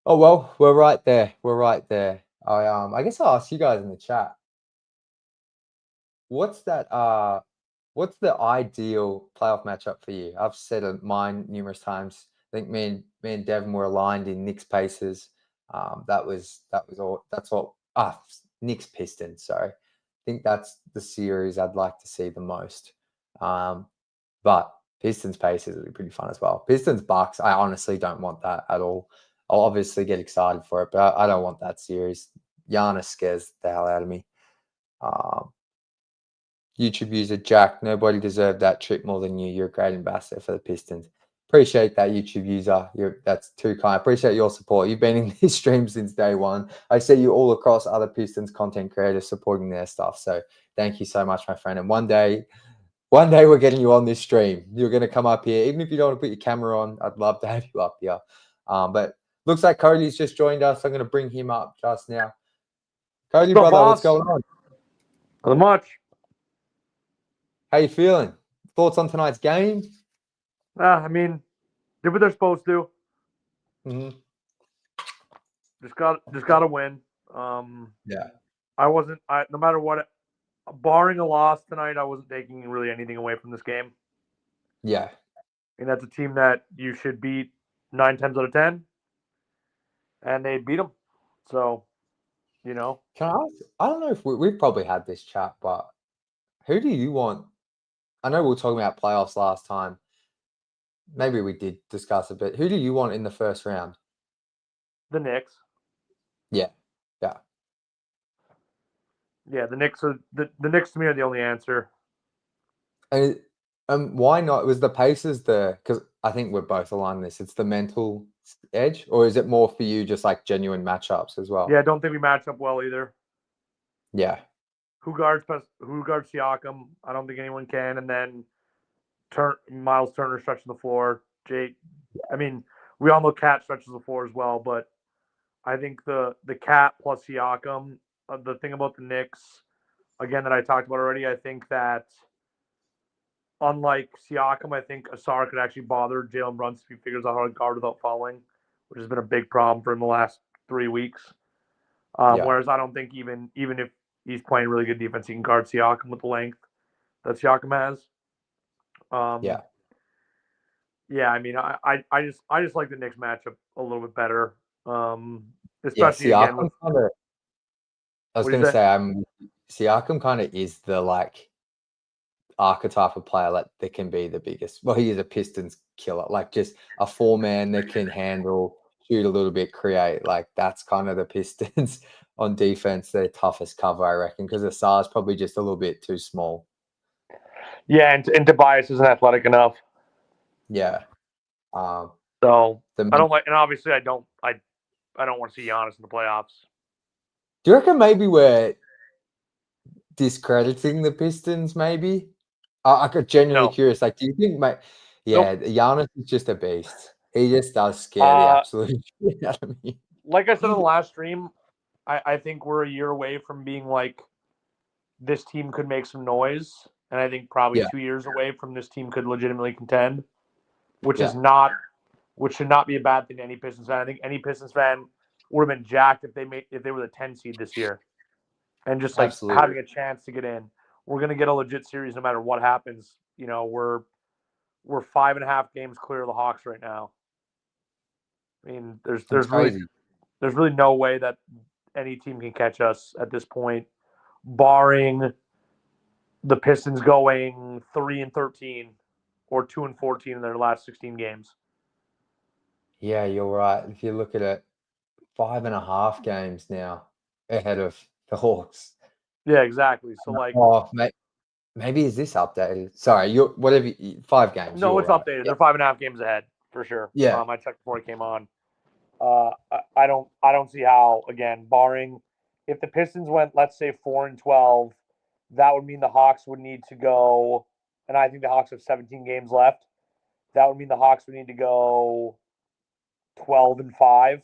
[SPEAKER 1] Oh well, we're right there. We're right there. I guess I'll ask you guys in the chat. What's that? What's the ideal playoff matchup for you? I've said mine numerous times. I think me and Devin were aligned in Knicks Pacers. That was all. That's what. Knicks Pistons. Sorry, I think that's the series I'd like to see the most. But Pistons Pacers would be pretty fun as well. Pistons Bucks. I honestly don't want that at all. I'll obviously get excited for it, but I don't want that series. Giannis scares the hell out of me. YouTube user Jack, nobody deserved that trip more than you. You're a great ambassador for the Pistons. Appreciate that, YouTube user. That's too kind. Appreciate your support. You've been in this stream since day one. I see you all across other Pistons content creators supporting their stuff. So thank you so much, my friend. And one day we're getting you on this stream. You're going to come up here. Even if you don't want to put your camera on, I'd love to have you up here. But looks like Cody's just joined us. I'm going to bring him up just now. Cody,
[SPEAKER 3] what's up,
[SPEAKER 1] brother,
[SPEAKER 3] boss?
[SPEAKER 1] what's going on?
[SPEAKER 3] Not much.
[SPEAKER 1] How you feeling? Thoughts on tonight's game?
[SPEAKER 3] I mean, did what they're supposed to.
[SPEAKER 1] Mm-hmm.
[SPEAKER 3] Just got to win.
[SPEAKER 1] Yeah.
[SPEAKER 3] No matter what, barring a loss tonight, I wasn't taking really anything away from this game.
[SPEAKER 1] Yeah.
[SPEAKER 3] And that's a team that you should beat 9 times out of 10, and they beat them. So,
[SPEAKER 1] Can I ask? I don't know if we've probably had this chat, but who do you want? I know we were talking about playoffs last time. Maybe we did discuss a bit. Who do you want in the first round?
[SPEAKER 3] The Knicks.
[SPEAKER 1] Yeah.
[SPEAKER 3] Yeah, the Knicks are the Knicks to me are the only answer.
[SPEAKER 1] And why not? Was the Pacers because I think we're both aligned on this. It's the mental edge, or is it more for you just like genuine matchups as well?
[SPEAKER 3] Yeah, I don't think we match up well either.
[SPEAKER 1] Yeah.
[SPEAKER 3] Who guards Siakam? I don't think anyone can. And then Miles Turner stretching the floor. I mean, we all know Cat stretches the floor as well, but I think the Cat plus Siakam, the thing about the Knicks, again, that I talked about already, I think that unlike Siakam, I think Asar could actually bother Jalen Brunson if he figures out how to guard without fouling, which has been a big problem for him the last 3 weeks. Whereas I don't think even if he's playing really good defense, he can guard Siakam with the length that Siakam has. Yeah, I mean, I just like the Knicks matchup a little bit better. Especially again with.
[SPEAKER 1] I was going to say, Siakam kind of is the like archetype of player that can be the biggest. Well, he is a Pistons killer, like just a 4-man that can handle, shoot a little bit, create. Like that's kind of the Pistons on defense. Their toughest cover, I reckon, because Asar's probably just a little bit too small.
[SPEAKER 3] Yeah, and Tobias isn't athletic enough.
[SPEAKER 1] Yeah.
[SPEAKER 3] So I don't like, and obviously I don't want to see Giannis in the playoffs.
[SPEAKER 1] Do you reckon maybe we're discrediting the Pistons? Maybe I got genuinely curious. Like, do you think, mate? Yeah, Giannis is just a beast. He just does scare the absolute shit out of me.
[SPEAKER 3] like I said on the last stream, I think we're a year away from being like this team could make some noise, and I think probably 2 years away from this team could legitimately contend, which should not be a bad thing to any Pistons fan. I think any Pistons fan would have been jacked if they were the 10 seed this year, and just like having a chance to get in. We're gonna get a legit series no matter what happens. You know, we're 5.5 games clear of the Hawks right now. I mean, there's really no way that any team can catch us at this point, barring the Pistons going 3-13 or 2-14 in their last 16 games.
[SPEAKER 1] Yeah, you're right. If you look at it, 5.5 games now ahead of the Hawks.
[SPEAKER 3] Yeah, exactly. So like,
[SPEAKER 1] maybe is this updated? Sorry, you're 5 games.
[SPEAKER 3] No, it's
[SPEAKER 1] right.
[SPEAKER 3] updated. They're 5.5 games ahead for sure.
[SPEAKER 1] Yeah,
[SPEAKER 3] I checked before it came on. I don't see how, again, barring if the Pistons went, let's say 4-12, that would mean the Hawks would need to go, and I think the Hawks have 17 games left. That would mean the Hawks would need to go 12-5,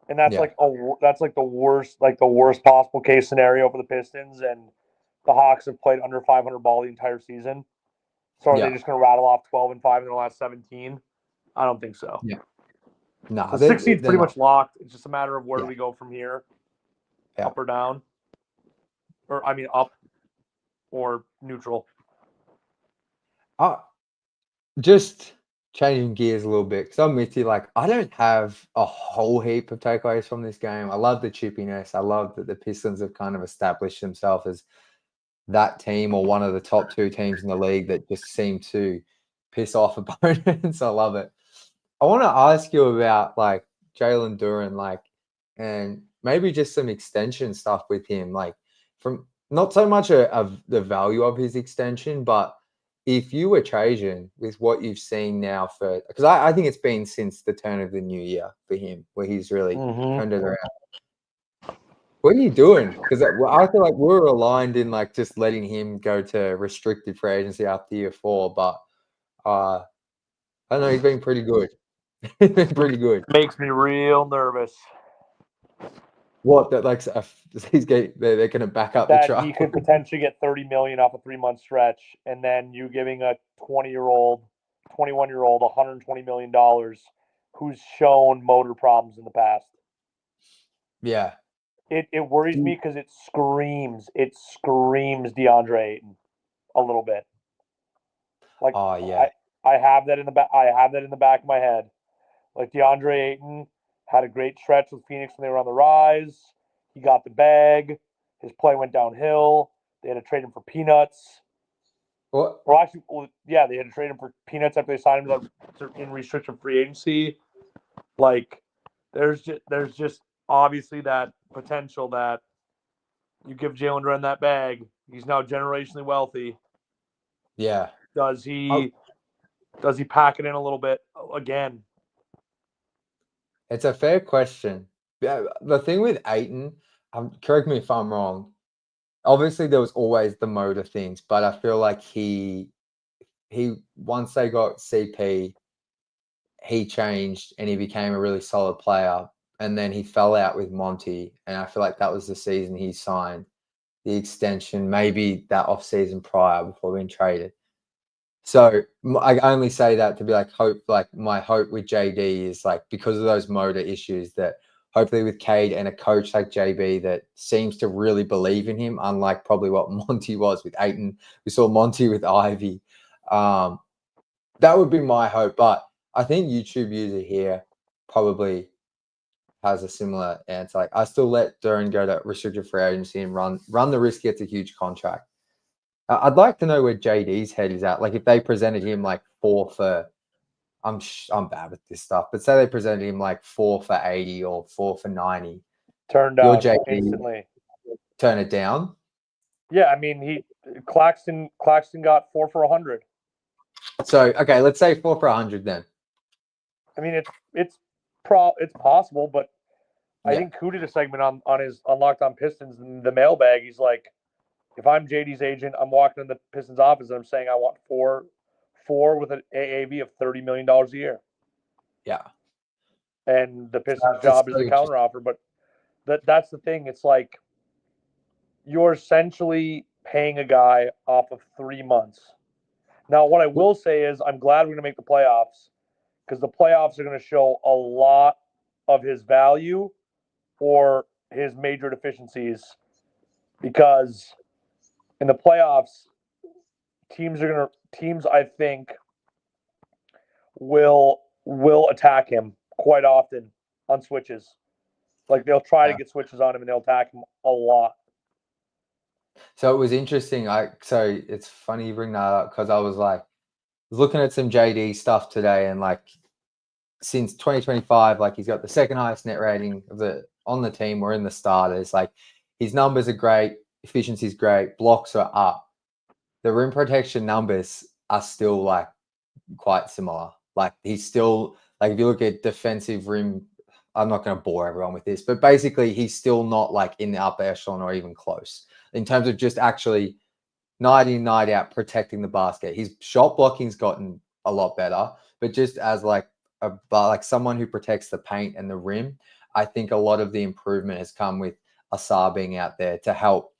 [SPEAKER 3] and that's like the worst possible case scenario for the Pistons. And the Hawks have played under 500 ball the entire season. So are they just going to rattle off 12-5 in their last 17? I don't think so.
[SPEAKER 1] Yeah. No,
[SPEAKER 3] the 6 seed's pretty much locked. It's just a matter of where do we go from here, up or down, or I mean up or neutral.
[SPEAKER 1] Just changing gears a little bit, because I'm with you. Like, I don't have a whole heap of takeaways from this game. I love the chippiness. I love that the Pistons have kind of established themselves as that team, or one of the top 2 teams in the league that just seem to piss off opponents. I love it. I want to ask you about like Jalen Duren, like, and maybe just some extension stuff with him, like from not so much of the value of his extension, but if you were Trajan with what you've seen now because I think it's been since the turn of the new year for him where he's really turned it around. What are you doing? Because I feel like we're aligned in like just letting him go to restricted free agency after year 4, but I don't know, he's been pretty good. He's been pretty good.
[SPEAKER 3] Makes me real nervous.
[SPEAKER 1] What, that like they're going to back up
[SPEAKER 3] that
[SPEAKER 1] the truck?
[SPEAKER 3] He could potentially get $30 million off a 3-month stretch, and then you giving a 21-year-old, $120 million who's shown motor problems in the past.
[SPEAKER 1] Yeah.
[SPEAKER 3] It worries me because it screams DeAndre Ayton a little bit. Like,
[SPEAKER 1] oh yeah,
[SPEAKER 3] I have that in the back. I have that in the back of my head. Like, DeAndre Ayton had a great stretch with Phoenix when they were on the rise. He got the bag. His play went downhill. They had to trade him for peanuts.
[SPEAKER 1] What?
[SPEAKER 3] Well, actually, yeah, they had to trade him for peanuts after they signed him in restricted free agency. Like, there's just obviously that potential that you give Jalen Duren that bag. He's now generationally wealthy.
[SPEAKER 1] Yeah.
[SPEAKER 3] Does he pack it in a little bit again?
[SPEAKER 1] It's a fair question. Yeah, the thing with Ayton, correct me if I'm wrong. Obviously, there was always the motor things, but I feel like he once they got CP, he changed and he became a really solid player. And then he fell out with Monty, and I feel like that was the season he signed the extension, maybe that off-season prior before being traded. So I only say that to be like hope, like my hope with JD is like because of those motor issues that hopefully with Cade and a coach like JB that seems to really believe in him, unlike probably what Monty was with Ayton. We saw Monty with Ivy. That would be my hope. But I think YouTube user here probably has a similar answer. Like I still let Duren go to restricted free agency and run the risk, gets a huge contract. I'd like to know where JD's head is at. Like if they presented him like 4 for, I'm bad with this stuff, but say they presented him like 4 for 80 or 4 for 90.
[SPEAKER 3] Turn down instantly.
[SPEAKER 1] Turn it down.
[SPEAKER 3] Yeah, I mean Claxton got 4 for 100.
[SPEAKER 1] So okay, let's say 4 for 100 then.
[SPEAKER 3] I mean it's possible, but I think Koo did a segment on his Locked On Pistons in the mailbag. He's like, if I'm JD's agent, I'm walking in the Pistons office and I'm saying I want four with an AAV of $30 million a year.
[SPEAKER 1] Yeah.
[SPEAKER 3] and the Pistons'
[SPEAKER 1] That's
[SPEAKER 3] job is
[SPEAKER 1] so
[SPEAKER 3] to counteroffer. But that's the thing. It's like you're essentially paying a guy off of 3 months. Now, what I will say is I'm glad we're going to make the playoffs because the playoffs are going to show a lot of his value or his major deficiencies, because in the playoffs, teams I think will attack him quite often on switches. Like they'll try to get switches on him and they'll attack him a lot.
[SPEAKER 1] So it was interesting. So it's funny you bring that up because I was looking at some JD stuff today, and like since 2025, like he's got the second highest net rating on the team or in the starters. Like his numbers are great, efficiency's great, blocks are up. The rim protection numbers are still like quite similar. Like he's still like, if you look at defensive rim, I'm not going to bore everyone with this, but basically he's still not like in the upper echelon or even close in terms of just actually night in, night out protecting the basket. His shot blocking's gotten a lot better, but just as like someone who protects the paint and the rim, I think a lot of the improvement has come with Asar being out there to help,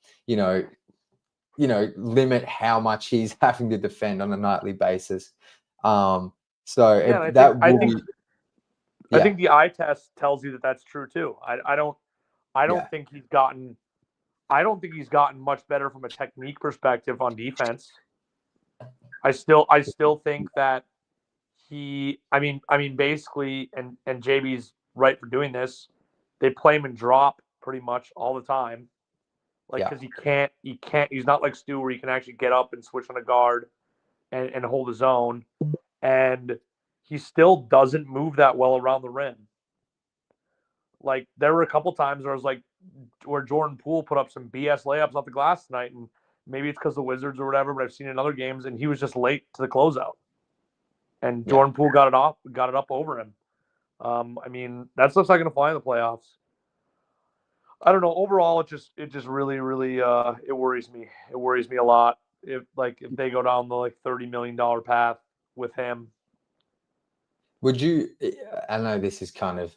[SPEAKER 1] limit how much he's having to defend on a nightly basis. I think
[SPEAKER 3] the eye test tells you that that's true too. I don't think he's gotten much better from a technique perspective on defense. I still think that basically, and JB's right for doing this. They play him in drop pretty much all the time. Because he's not like Stu where he can actually get up and switch on a guard and hold his own. And he still doesn't move that well around the rim. Like there were a couple times where I was like, where Jordan Poole put up some BS layups off the glass tonight, and maybe it's because the Wizards or whatever, but I've seen it in other games, and he was just late to the closeout. And Jordan Poole got it up over him. That stuff's not going to fly in the playoffs. I don't know. Overall, it just really, really it worries me. It worries me a lot if they go down the $30 million path with him.
[SPEAKER 1] Would you? I know this is kind of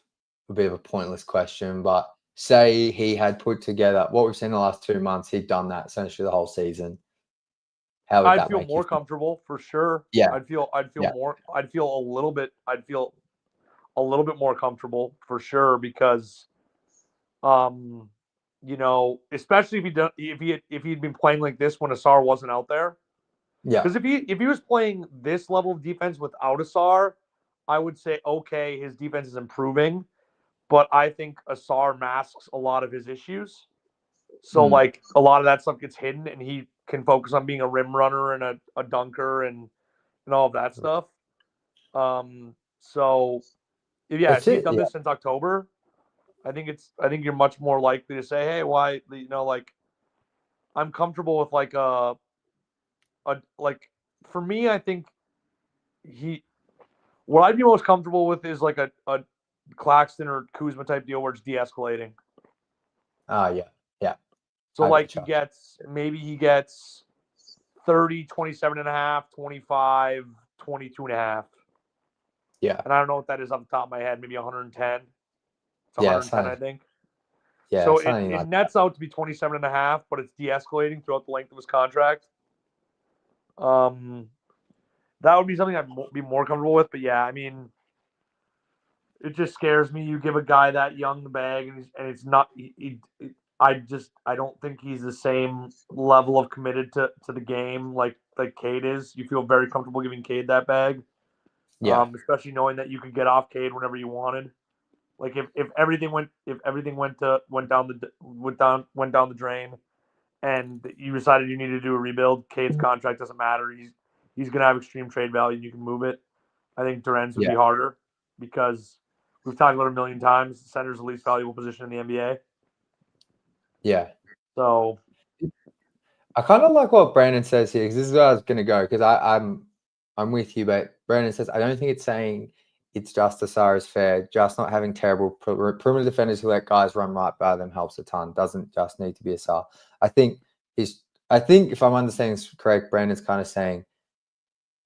[SPEAKER 1] a bit of a pointless question, but say he had put together what we've seen in the last 2 months, he'd done that essentially the whole season. How would
[SPEAKER 3] I'd
[SPEAKER 1] that
[SPEAKER 3] feel
[SPEAKER 1] make
[SPEAKER 3] more
[SPEAKER 1] you feel?
[SPEAKER 3] comfortable for sure.
[SPEAKER 1] Yeah.
[SPEAKER 3] I'd feel a little bit more comfortable for sure because especially if he'd been playing like this when Asar wasn't out there.
[SPEAKER 1] Yeah.
[SPEAKER 3] Because if he was playing this level of defense without Asar, I would say okay, his defense is improving, but I think Asar masks a lot of his issues. So like a lot of that stuff gets hidden, and he can focus on being a rim runner and a dunker and all of that stuff. If he's done this since October, I think you're much more likely to say, hey, why, I'm comfortable with for me, I think what I'd be most comfortable with is like a Claxton or Kuzma type deal where it's de-escalating.
[SPEAKER 1] Yeah.
[SPEAKER 3] So he gets 30, 27.5, 25, 22.5.
[SPEAKER 1] Yeah.
[SPEAKER 3] And I don't know what that is off the top of my head, maybe 110. It's 110, I think.
[SPEAKER 1] Yeah.
[SPEAKER 3] So it nets out to be 27.5, but it's de-escalating throughout the length of his contract. That would be something I'd be more comfortable with. But yeah, it just scares me. You give a guy that young the bag, and it's not. I don't think he's the same level of committed to the game like Cade is. You feel very comfortable giving Cade that bag, especially knowing that you could get off Cade whenever you wanted. Like if everything went down the drain, and you decided you needed to do a rebuild, Cade's contract doesn't matter. He's gonna have extreme trade value, and you can move it. I think Duren's would be harder because we've talked about it a million times. Center's the least valuable position in the NBA.
[SPEAKER 1] Yeah.
[SPEAKER 3] So
[SPEAKER 1] I kind of like what Brandon says here, because this is where I was going to go, because I'm with you, but Brandon says, I don't think it's saying it's just Asar is fair. Just not having terrible perimeter defenders who let guys run right by them helps a ton. Doesn't just need to be Asar. I think if I'm understanding this correct, Brandon's kind of saying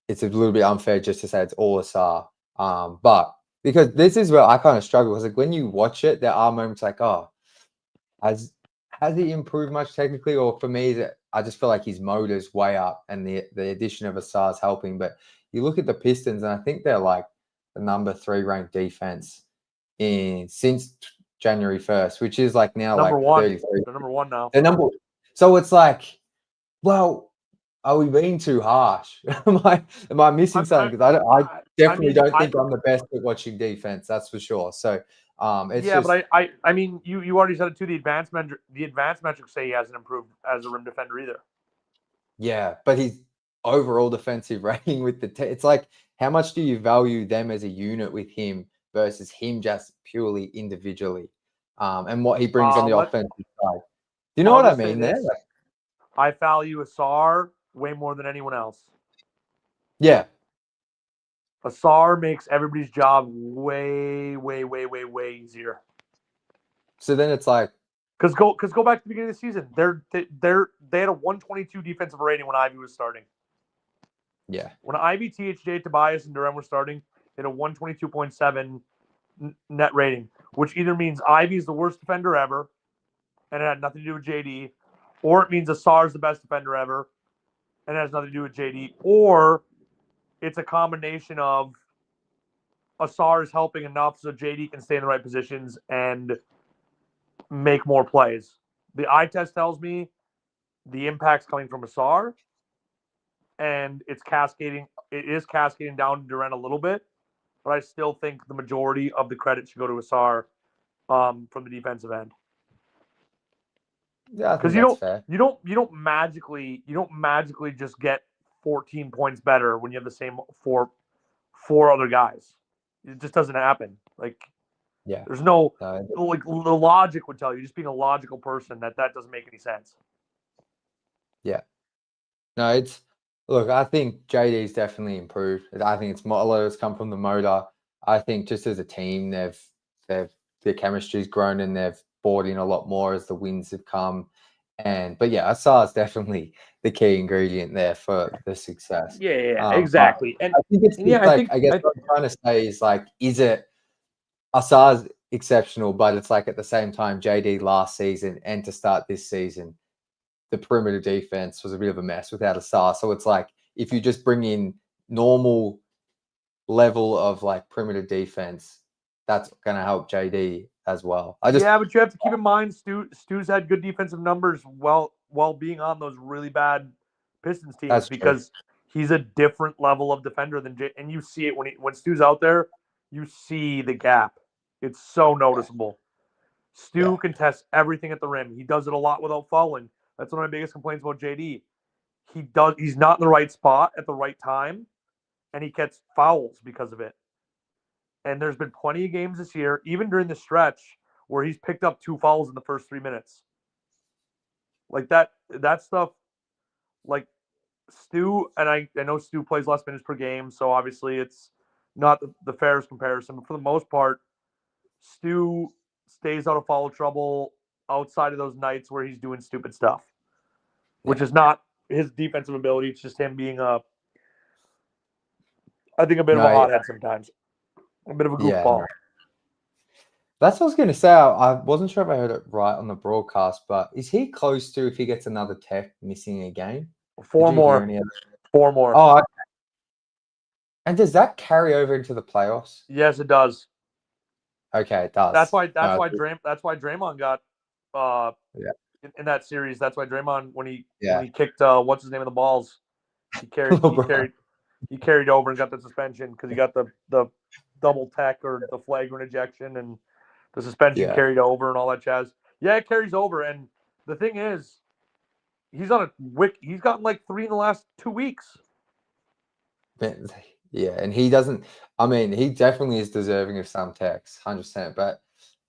[SPEAKER 1] it's a little bit unfair just to say it's all Asar. But because this is where I kind of struggle. Because like when you watch it, there are moments like, oh, has he improved much technically? Or for me, I just feel like his motor's way up, and the addition of Asar is helping. But you look at the Pistons, and I think they're like the number 3 ranked defense since January 1st, which is like now
[SPEAKER 3] Number
[SPEAKER 1] like
[SPEAKER 3] one.
[SPEAKER 1] 33.
[SPEAKER 3] They're number one now.
[SPEAKER 1] They're number. So it's like, well, are we being too harsh? am I missing something? Because I definitely don't think I'm the best at watching defense. That's for sure. So it's
[SPEAKER 3] yeah,
[SPEAKER 1] just,
[SPEAKER 3] but I mean, you already said it too. The advanced metrics say he hasn't improved as a rim defender either.
[SPEAKER 1] yeah, but his overall defensive rating with it's like, how much do you value them as a unit with him versus him just purely individually, and what he brings on the offensive side? Do you know what I mean there? Like,
[SPEAKER 3] I value Asar way more than anyone else.
[SPEAKER 1] yeah.
[SPEAKER 3] Asar makes everybody's job way, way, way, way, way easier.
[SPEAKER 1] So then it's like,
[SPEAKER 3] Because go back to the beginning of the season. They had a 122 defensive rating when Ivy was starting.
[SPEAKER 1] yeah,
[SPEAKER 3] When Ivy, THJ, Tobias, and Durham were starting, they had a 122.7 net rating, which either means Ivy's the worst defender ever, and it had nothing to do with JD, or it means Asar's the best defender ever, and it has nothing to do with JD, or it's a combination of Asar is helping enough so JD can stay in the right positions and make more plays. The eye test tells me the impact's coming from Asar, and it is cascading down to Durant a little bit, but I still think the majority of the credit should go to Asar from the defensive end.
[SPEAKER 1] yeah, I think that's fair.
[SPEAKER 3] You don't magically just get 14 points better when you have the same four other guys. It just doesn't happen. Like,
[SPEAKER 1] yeah,
[SPEAKER 3] there's no like the logic would tell you, just being a logical person, that doesn't make any sense.
[SPEAKER 1] Yeah. No, look, I think JD's definitely improved. I think it's more, a lot of it's come from the motor. I think just as a team, their chemistry's grown and they've bought in a lot more as the wins have come. But yeah, Asar is definitely the key ingredient there for the success.
[SPEAKER 3] Yeah, exactly. And
[SPEAKER 1] I think it's I guess what I'm trying to say is like, is it Asar's exceptional, but it's like at the same time, JD last season and to start this season, the perimeter defense was a bit of a mess without Asar. So it's like, if you just bring in normal level of like perimeter defense, that's going to help JD as well.
[SPEAKER 3] But you have to keep in mind, Stu's had good defensive numbers while being on those really bad Pistons teams, because he's a different level of defender than Jay. And you see it when Stu's out there, you see the gap. It's so noticeable. Stu contests everything at the rim. He does it a lot without fouling. That's one of my biggest complaints about JD. He's not in the right spot at the right time, and he gets fouls because of it. And there's been plenty of games this year, even during the stretch, where he's picked up 2 fouls in the first 3 minutes. Like that stuff, like Stu, and I know Stu plays less minutes per game, so obviously it's not the fairest comparison, but for the most part, Stu stays out of foul trouble outside of those nights where he's doing stupid stuff, which is not his defensive ability. It's just him being I think a bit of a hothead sometimes. A bit of a goofball.
[SPEAKER 1] Yeah. That's what I was going to say. I wasn't sure if I heard it right on the broadcast, but is he close to, if he gets another tech, missing a game?
[SPEAKER 3] 4 more. 4 more.
[SPEAKER 1] Oh, okay. And does that carry over into the playoffs?
[SPEAKER 3] Yes, it does.
[SPEAKER 1] Okay, it does.
[SPEAKER 3] That's why Draymond got in that series. That's why Draymond, when he kicked what's his name in the balls, he carried over and got the suspension because he got the double tech or the flagrant ejection, and the suspension carried over and all that jazz. Yeah, it carries over, and the thing is, he's on a he's gotten like 3 in the last 2 weeks.
[SPEAKER 1] Yeah, and he doesn't. I mean, he definitely is deserving of some techs, 100%. But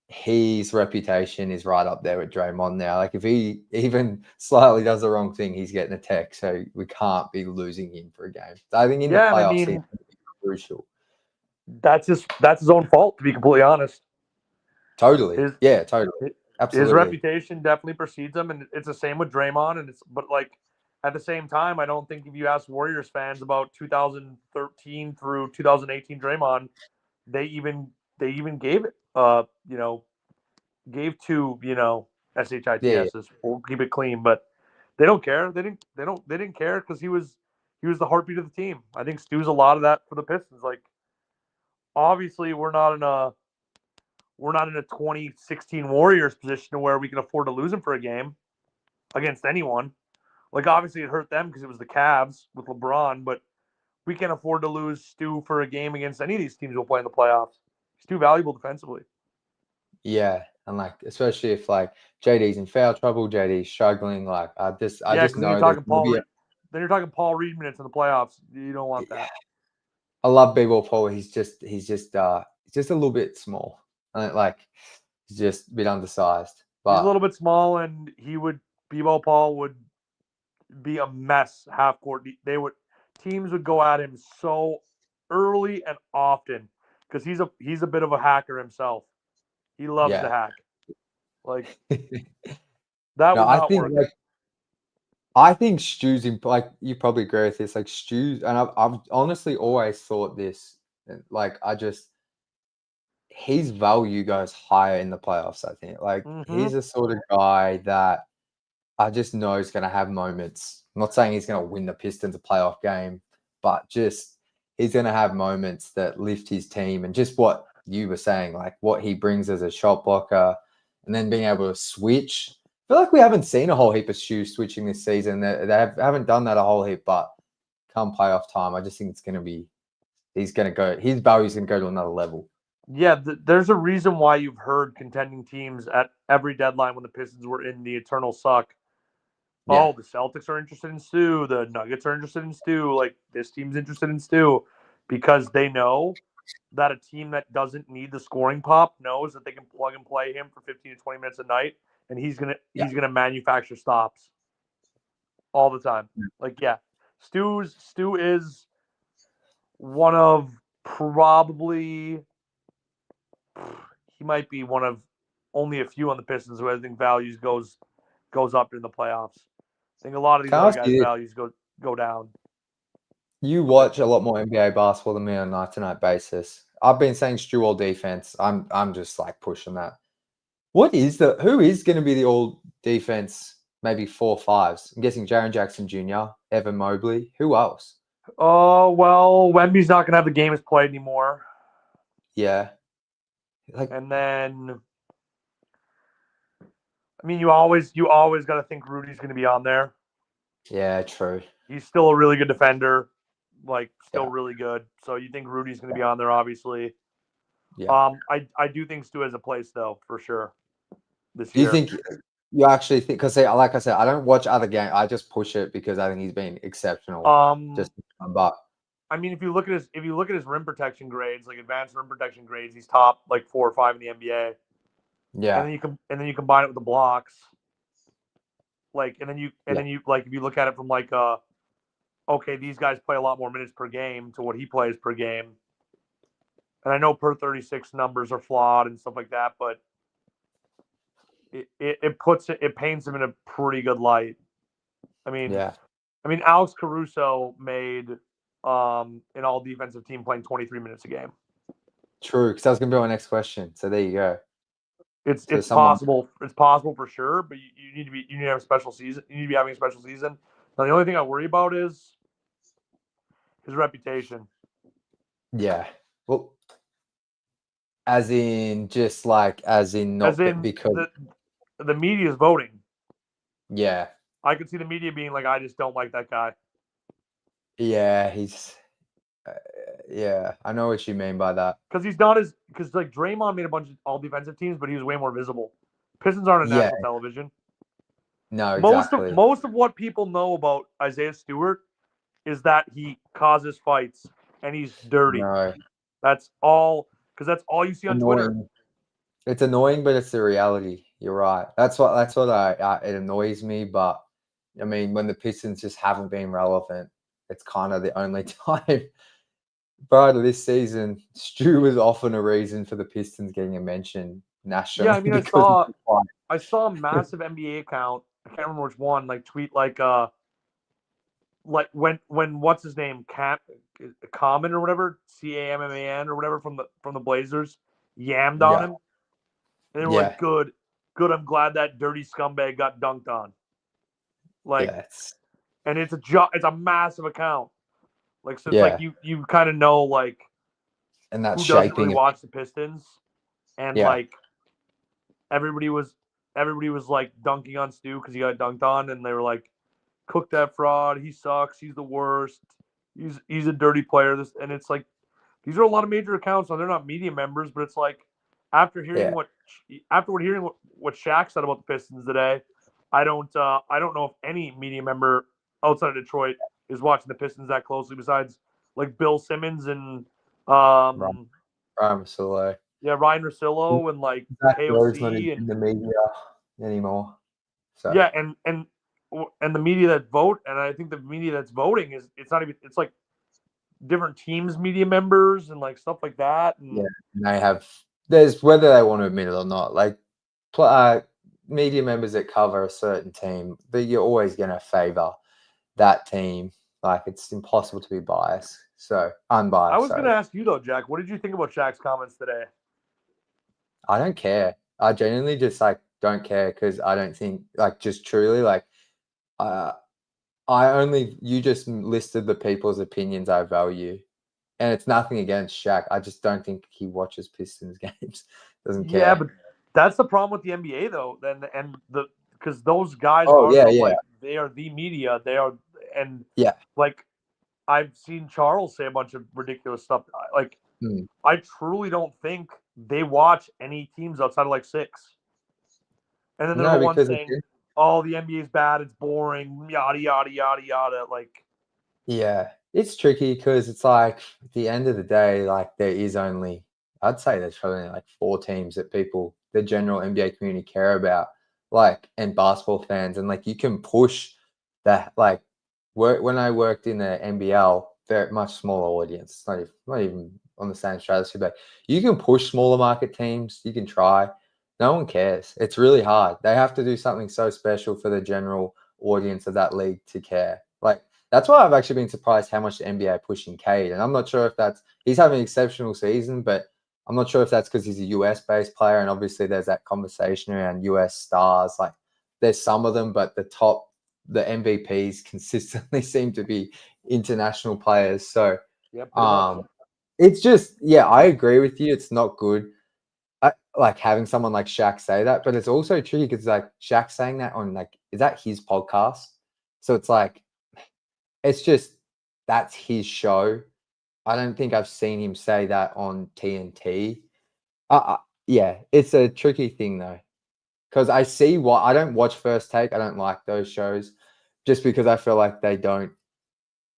[SPEAKER 1] his reputation is right up there with Draymond now. Like, if he even slightly does the wrong thing, he's getting a tech. So we can't be losing him for a game. So I think in the playoffs, he's crucial.
[SPEAKER 3] That's his own fault, to be completely honest.
[SPEAKER 1] Totally. Totally. Absolutely.
[SPEAKER 3] His reputation definitely precedes him, and it's the same with Draymond. But like, at the same time, I don't think if you ask Warriors fans about 2013 through 2018 Draymond, they even gave it gave two
[SPEAKER 1] Yeah,
[SPEAKER 3] SHITSs. We'll keep it clean, but they don't care. They didn't care because he was the heartbeat of the team. I think Stu's a lot of that for the Pistons. Like, obviously we're not in a 2016 Warriors position where we can afford to lose him for a game against anyone. Like, obviously it hurt them because it was the Cavs with LeBron, but we can't afford to lose Stu for a game against any of these teams we'll play in the playoffs. He's too valuable defensively.
[SPEAKER 1] yeah, and like especially if like JD's in foul trouble, JD's struggling. Like I just
[SPEAKER 3] Because then
[SPEAKER 1] know there's gonna be
[SPEAKER 3] then you're talking Paul Reed minutes in the playoffs. You don't want that.
[SPEAKER 1] I love B-ball Paul. He's just a little bit small. Like he's just a bit undersized.
[SPEAKER 3] He's a
[SPEAKER 1] But
[SPEAKER 3] little bit small, and B-ball Paul would be a mess half court. Teams would go at him so early and often because he's a bit of a hacker himself. He loves to hack. Like, that
[SPEAKER 1] no,
[SPEAKER 3] would not work.
[SPEAKER 1] I think Stu's like you probably agree with this. Like Stu's, and I've honestly always thought this. Like his value goes higher in the playoffs. I think like he's the sort of guy that I just know he's going to have moments. I'm not saying he's going to win the Pistons a playoff game, but just he's going to have moments that lift his team. And just what you were saying, like what he brings as a shot blocker, and then being able to switch. I feel like we haven't seen a whole heap of Stu switching this season. They haven't done that a whole heap, but come playoff time, I just think it's going to be his value is going to go to another level.
[SPEAKER 3] Yeah, there's a reason why you've heard contending teams at every deadline when the Pistons were in the eternal suck. Yeah. Oh, the Celtics are interested in Stu. The Nuggets are interested in Stu. Like, this team's interested in Stu because they know that a team that doesn't need the scoring pop knows that they can plug and play him for 15 to 20 minutes a night, and he's gonna manufacture stops all the time. Like, yeah, Stu is one of probably he might be one of only a few on the Pistons who I think values goes up in the playoffs. I think a lot of these other guys' values go down.
[SPEAKER 1] You watch a lot more NBA basketball than me on a night-to-night basis. I've been saying Stu all defense. I'm just like pushing that. Who is going to be the all defense? Maybe 4-5s. I'm guessing Jaren Jackson Jr., Evan Mobley. Who else?
[SPEAKER 3] Oh, well, Wemby's not going to have the games played anymore.
[SPEAKER 1] Yeah.
[SPEAKER 3] And then, I mean, you always got to think Rudy's going to be on there.
[SPEAKER 1] Yeah, true.
[SPEAKER 3] He's still a really good defender, really good. So you think Rudy's going to be on there, obviously. Yeah. I do think Stu has a place though, for sure. This year.
[SPEAKER 1] Do you think you actually think? Because like I said, I don't watch other games. I just push it because I think he's been exceptional. But
[SPEAKER 3] I mean, if you look at his rim protection grades, like advanced rim protection grades, he's top like 4 or 5 in the NBA.
[SPEAKER 1] Yeah.
[SPEAKER 3] And then you combine it with the blocks. Like, and then you like, if you look at it from like okay, these guys play a lot more minutes per game to what he plays per game. And I know per 36 numbers are flawed and stuff like that, but it paints him in a pretty good light. I mean, Alex Caruso made an all defensive team playing 23 minutes a game.
[SPEAKER 1] True, because that was gonna be my next question. So there you go.
[SPEAKER 3] It's possible. It's possible for sure, but you need to have a special season. You need to be having a special season. Now the only thing I worry about is his reputation.
[SPEAKER 1] Yeah. Well, as in because
[SPEAKER 3] the media is voting.
[SPEAKER 1] Yeah.
[SPEAKER 3] I could see the media being like, I just don't like that guy.
[SPEAKER 1] Yeah, he's. Yeah, I know what you mean by that.
[SPEAKER 3] Because like Draymond made a bunch of all defensive teams, but he was way more visible. Pistons aren't on national television.
[SPEAKER 1] No, exactly.
[SPEAKER 3] Most of what people know about Isaiah Stewart is that he causes fights and he's dirty.
[SPEAKER 1] No.
[SPEAKER 3] That's all, because that's all you see on Twitter.
[SPEAKER 1] It's annoying, but it's the reality. You're right. That's what it annoys me. But I mean, when the Pistons just haven't been relevant, it's kind of the only time. Prior to this season, Stu was often a reason for the Pistons getting a mention nationally.
[SPEAKER 3] Yeah, I mean, I saw a massive NBA account. I can't remember which one. Like tweet like like when what's his name, Common or whatever, Camman or whatever from the Blazers yammed on him, and they were like, good. I'm glad that dirty scumbag got dunked on. Like, and it's a massive account. Like, so it's like you kind of know like,
[SPEAKER 1] and that's
[SPEAKER 3] who doesn't really watch the Pistons, and like everybody was like dunking on Stu because he got dunked on, and they were like, cook that fraud. He sucks. He's the worst. He's a dirty player. And it's like, these are a lot of major accounts, and they're not media members, but it's like, after hearing what Shaq said about the Pistons today, I don't know if any media member outside of Detroit is watching the Pistons that closely, besides like Bill Simmons and
[SPEAKER 1] Ryan Russillo.
[SPEAKER 3] Yeah, Ryan Russillo and like
[SPEAKER 1] KOC not
[SPEAKER 3] and
[SPEAKER 1] in the media anymore. So
[SPEAKER 3] yeah, and the media that vote, and I think the media that's voting it's like different teams, media members, and like stuff like that. And
[SPEAKER 1] and there's whether they want to admit it or not, like media members that cover a certain team, but you're always going to favor that team. Like, it's impossible to be biased. So unbiased.
[SPEAKER 3] I was going to ask you though, Jack, what did you think about Shaq's comments today?
[SPEAKER 1] I don't care. I genuinely just like don't care, because I don't think, like, just truly, like, you just listed the people's opinions I value, and it's nothing against Shaq. I just don't think he watches Pistons games. Doesn't care.
[SPEAKER 3] Yeah, but that's the problem with the NBA though. Because those guys like, they are the media. They are, and like, I've seen Charles say a bunch of ridiculous stuff. Like, I truly don't think they watch any teams outside of like 6. And then they're the ones saying, "Oh, the NBA is bad. It's boring. Yada yada yada yada." Like,
[SPEAKER 1] yeah, it's tricky because it's like, at the end of the day, like, there is only, I'd say there's probably like 4 teams that the general NBA community care about, like, and basketball fans, and like, you can push that. Like, when I worked in the NBL, they're a much smaller audience. It's not even on the same stratosphere, but you can push smaller market teams. You can try. No one cares. It's really hard. They have to do something so special for the general audience of that league to care. Like, that's why I've actually been surprised how much the NBA are pushing Cade. And I'm not sure if he's having an exceptional season, but I'm not sure if that's because he's a US-based player. And obviously there's that conversation around US stars. Like, there's some of them, but the MVPs consistently seem to be international players. So it's just, I agree with you. It's not good. Like, having someone like Shaq say that, but it's also tricky because, like, Shaq saying that on, like, is that his podcast? So it's like, it's just, that's his show. I don't think I've seen him say that on TNT. It's a tricky thing though, because I see why. I don't watch First Take. I don't like those shows, just because I feel like they don't.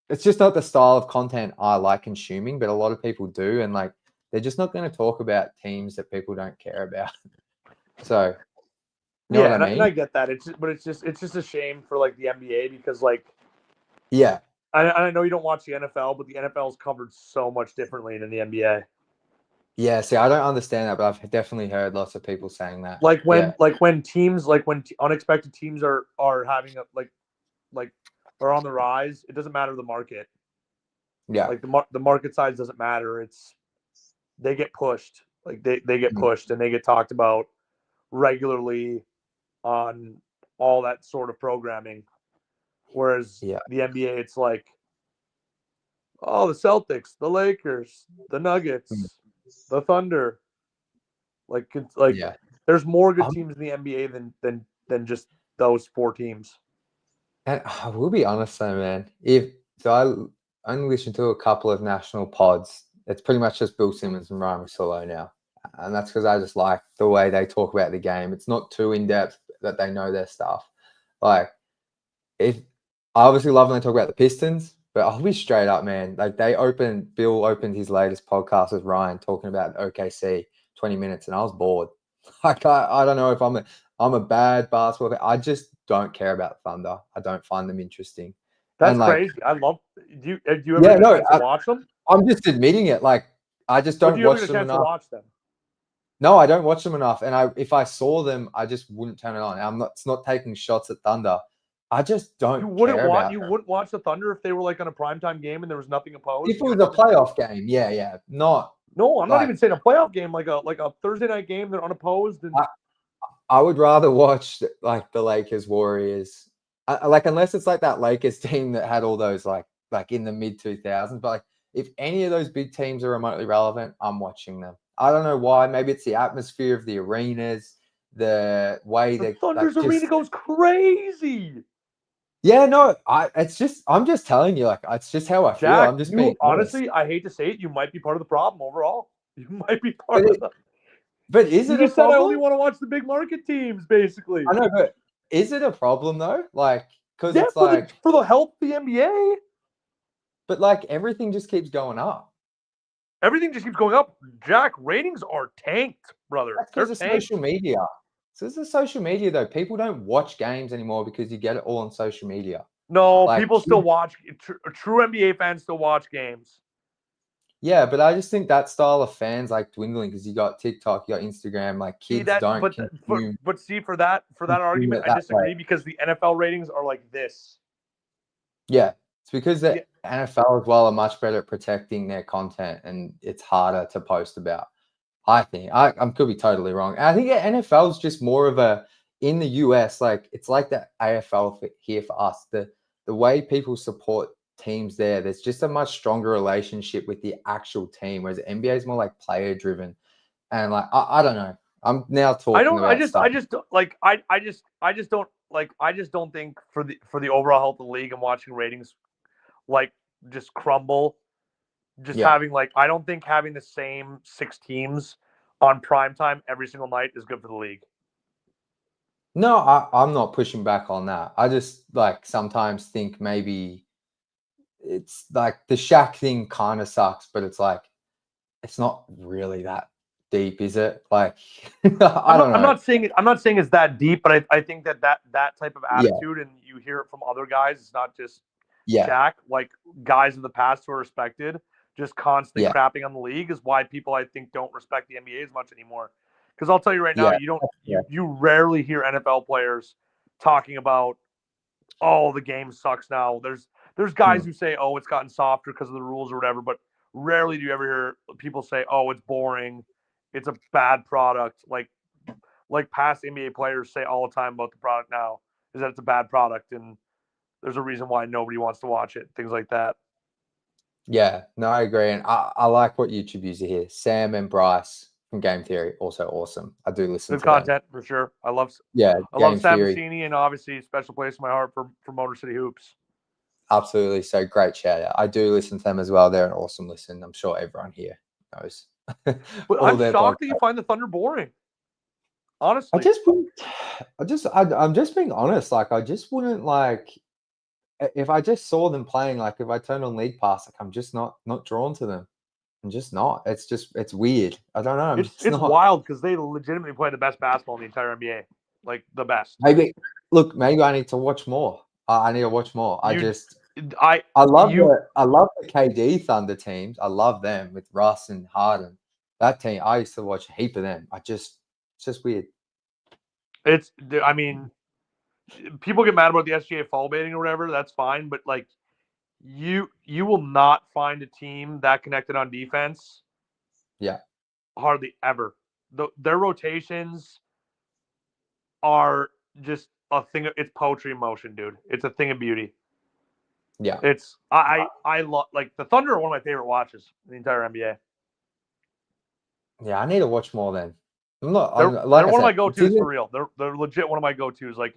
[SPEAKER 1] It's just not the style of content I like consuming, but a lot of people do, and like, they're just not going to talk about teams that people don't care about. So, you know what I mean?
[SPEAKER 3] And I get that. It's just a shame for like the NBA, because like, I know you don't watch the NFL, but the NFL is covered so much differently than the NBA.
[SPEAKER 2] Yeah,
[SPEAKER 1] see, I don't understand that, but I've definitely heard lots of people saying that.
[SPEAKER 3] Like when unexpected teams are having are on the rise, it doesn't matter the market.
[SPEAKER 1] Yeah,
[SPEAKER 3] like the market size doesn't matter. They get pushed. Like they get pushed, and they get talked about regularly on all that sort of programming. Whereas the NBA, it's like, oh, the Celtics, the Lakers, the Nuggets, the Thunder. There's more good teams in the NBA than just those 4 teams.
[SPEAKER 1] And I will be honest though, man. I only listen to a couple of national pods. It's pretty much just Bill Simmons and Ryan Russillo now. And that's because I just like the way they talk about the game. It's not too in-depth, that they know their stuff. Like, I obviously love when they talk about the Pistons, but I'll be straight up, man. Like, Bill opened his latest podcast with Ryan talking about OKC 20 minutes, and I was bored. Like, I don't know if I'm a bad basketball fan. I just don't care about Thunder. I don't find them interesting.
[SPEAKER 3] That's crazy. I love. Do you ever get a chance to watch them?
[SPEAKER 1] I'm just admitting it. Like, I just don't watch them enough.
[SPEAKER 3] Watch them?
[SPEAKER 1] No, I don't watch them enough. And if I saw them, I just wouldn't turn it on. It's not taking shots at Thunder. I just don't
[SPEAKER 3] You wouldn't
[SPEAKER 1] care
[SPEAKER 3] want
[SPEAKER 1] about
[SPEAKER 3] you
[SPEAKER 1] them.
[SPEAKER 3] wouldn't watch the Thunder if they were like on a primetime game and there was nothing opposed.
[SPEAKER 1] If it was a playoff game, yeah, not.
[SPEAKER 3] No, I'm not
[SPEAKER 1] like-
[SPEAKER 3] even saying a playoff game, like a Thursday night game. They're unopposed, and
[SPEAKER 1] I would rather watch like the Lakers Warriors, like unless it's like that Lakers team that had all those like in the mid 2000s. But like if any of those big teams are remotely relevant, I'm watching them. I don't know why. Maybe it's the atmosphere of the arenas, the way
[SPEAKER 3] the
[SPEAKER 1] they
[SPEAKER 3] Thunder's
[SPEAKER 1] like,
[SPEAKER 3] arena goes crazy.
[SPEAKER 1] Yeah, no, I'm just telling you, like it's just how I feel.
[SPEAKER 3] Jack,
[SPEAKER 1] I'm just
[SPEAKER 3] you
[SPEAKER 1] being honest.
[SPEAKER 3] honestly, I hate to say it, you might be part of the problem overall. You might be
[SPEAKER 1] But
[SPEAKER 3] part of the.
[SPEAKER 1] But is
[SPEAKER 3] You
[SPEAKER 1] it a
[SPEAKER 3] just said I only
[SPEAKER 1] problem?
[SPEAKER 3] want to watch the big market teams, basically.
[SPEAKER 1] I know, but is it a problem though? Like, because
[SPEAKER 3] Yeah,
[SPEAKER 1] it's like,
[SPEAKER 3] for the health of the NBA,
[SPEAKER 1] but like everything just keeps going up.
[SPEAKER 3] everything just keeps going up. Jack, ratings are tanked, brother.
[SPEAKER 1] That's
[SPEAKER 3] They're
[SPEAKER 1] because of
[SPEAKER 3] tanked.
[SPEAKER 1] social media. So this is social media though. People don't watch games anymore because you get it all on social media.
[SPEAKER 3] No,
[SPEAKER 1] Like,
[SPEAKER 3] people still watch. True NBA fans still watch games.
[SPEAKER 1] Yeah, but I just think that style of fans like dwindling because you got TikTok, you got Instagram. Like kids don't consume.
[SPEAKER 3] But see, for that argument,
[SPEAKER 1] it
[SPEAKER 3] I
[SPEAKER 1] that
[SPEAKER 3] disagree
[SPEAKER 1] way.
[SPEAKER 3] because the NFL ratings are like this.
[SPEAKER 1] Yeah, it's because the
[SPEAKER 3] Yeah.
[SPEAKER 1] NFL as well are much better at protecting their content, and it's harder to post about. I think I could be totally wrong. I think NFL is just more of a in the US, like it's like the AFL here for us. The way people support teams there's just a much stronger relationship with the actual team, whereas NBA is more like player driven. And like I don't know. I'm now talking about stuff.
[SPEAKER 3] I just don't like I just don't think for the overall health of the league and watching ratings like just crumble. Just having I don't think having the same 6 teams on primetime every single night is good for the league.
[SPEAKER 1] No, I'm not pushing back on that. I just like sometimes think maybe it's like the Shaq thing kind of sucks, but it's like it's not really that deep, is it? Like I don't know.
[SPEAKER 3] I'm not saying it's that deep, but I think that type of
[SPEAKER 1] Yeah.
[SPEAKER 3] attitude, and you hear it from other guys. It's not just
[SPEAKER 1] Yeah.
[SPEAKER 3] Shaq. Like guys in the past who are respected, just constantly
[SPEAKER 1] Yeah.
[SPEAKER 3] crapping on the league is why people I think don't respect the NBA as much anymore. Because I'll tell you right now,
[SPEAKER 1] Yeah.
[SPEAKER 3] you rarely hear NFL players talking about, oh, the game sucks now. There's guys who say, oh, it's gotten softer because of the rules or whatever, but rarely do you ever hear people say, oh, it's boring, it's a bad product. Like past NBA players say all the time about the product now is that it's a bad product and there's a reason why nobody wants to watch it. Things like that.
[SPEAKER 1] Yeah, no, I agree. And I like what YouTube user here. Sam and Bryce from Game Theory, also awesome. I do listen
[SPEAKER 3] Good
[SPEAKER 1] to them.
[SPEAKER 3] content for sure. I love
[SPEAKER 1] Game
[SPEAKER 3] Sam
[SPEAKER 1] Theory.
[SPEAKER 3] Massini, and obviously special place in my heart for Motor City Hoops.
[SPEAKER 1] Absolutely. So great shout out. I do listen to them as well. They're an awesome listen. I'm sure everyone here knows.
[SPEAKER 3] But I'm shocked that you find the Thunder boring. Honestly.
[SPEAKER 1] I'm just being honest. Like I just wouldn't like if I just saw them playing, like if I turned on League Pass, like I'm just not drawn to them. I'm just not. It's weird. I don't know.
[SPEAKER 3] It's wild because they legitimately play the best basketball in the entire NBA. Like the best.
[SPEAKER 1] Maybe I need to watch more. I need to watch more. I love the KD Thunder teams. I love them with Russ and Harden. That team, I used to watch a heap of them. It's just weird.
[SPEAKER 3] I mean, people get mad about the SGA fall baiting or whatever. That's fine, but like, you will not find a team that connected on defense.
[SPEAKER 1] Yeah.
[SPEAKER 3] Hardly ever. Their rotations are just a thing. It's poetry in motion, dude. It's a thing of beauty.
[SPEAKER 1] Yeah.
[SPEAKER 3] It's I love like the Thunder are one of my favorite watches in the entire NBA.
[SPEAKER 1] Yeah, I need to watch more then.
[SPEAKER 3] They're one of my go-tos for real. They're legit one of my go-tos. Like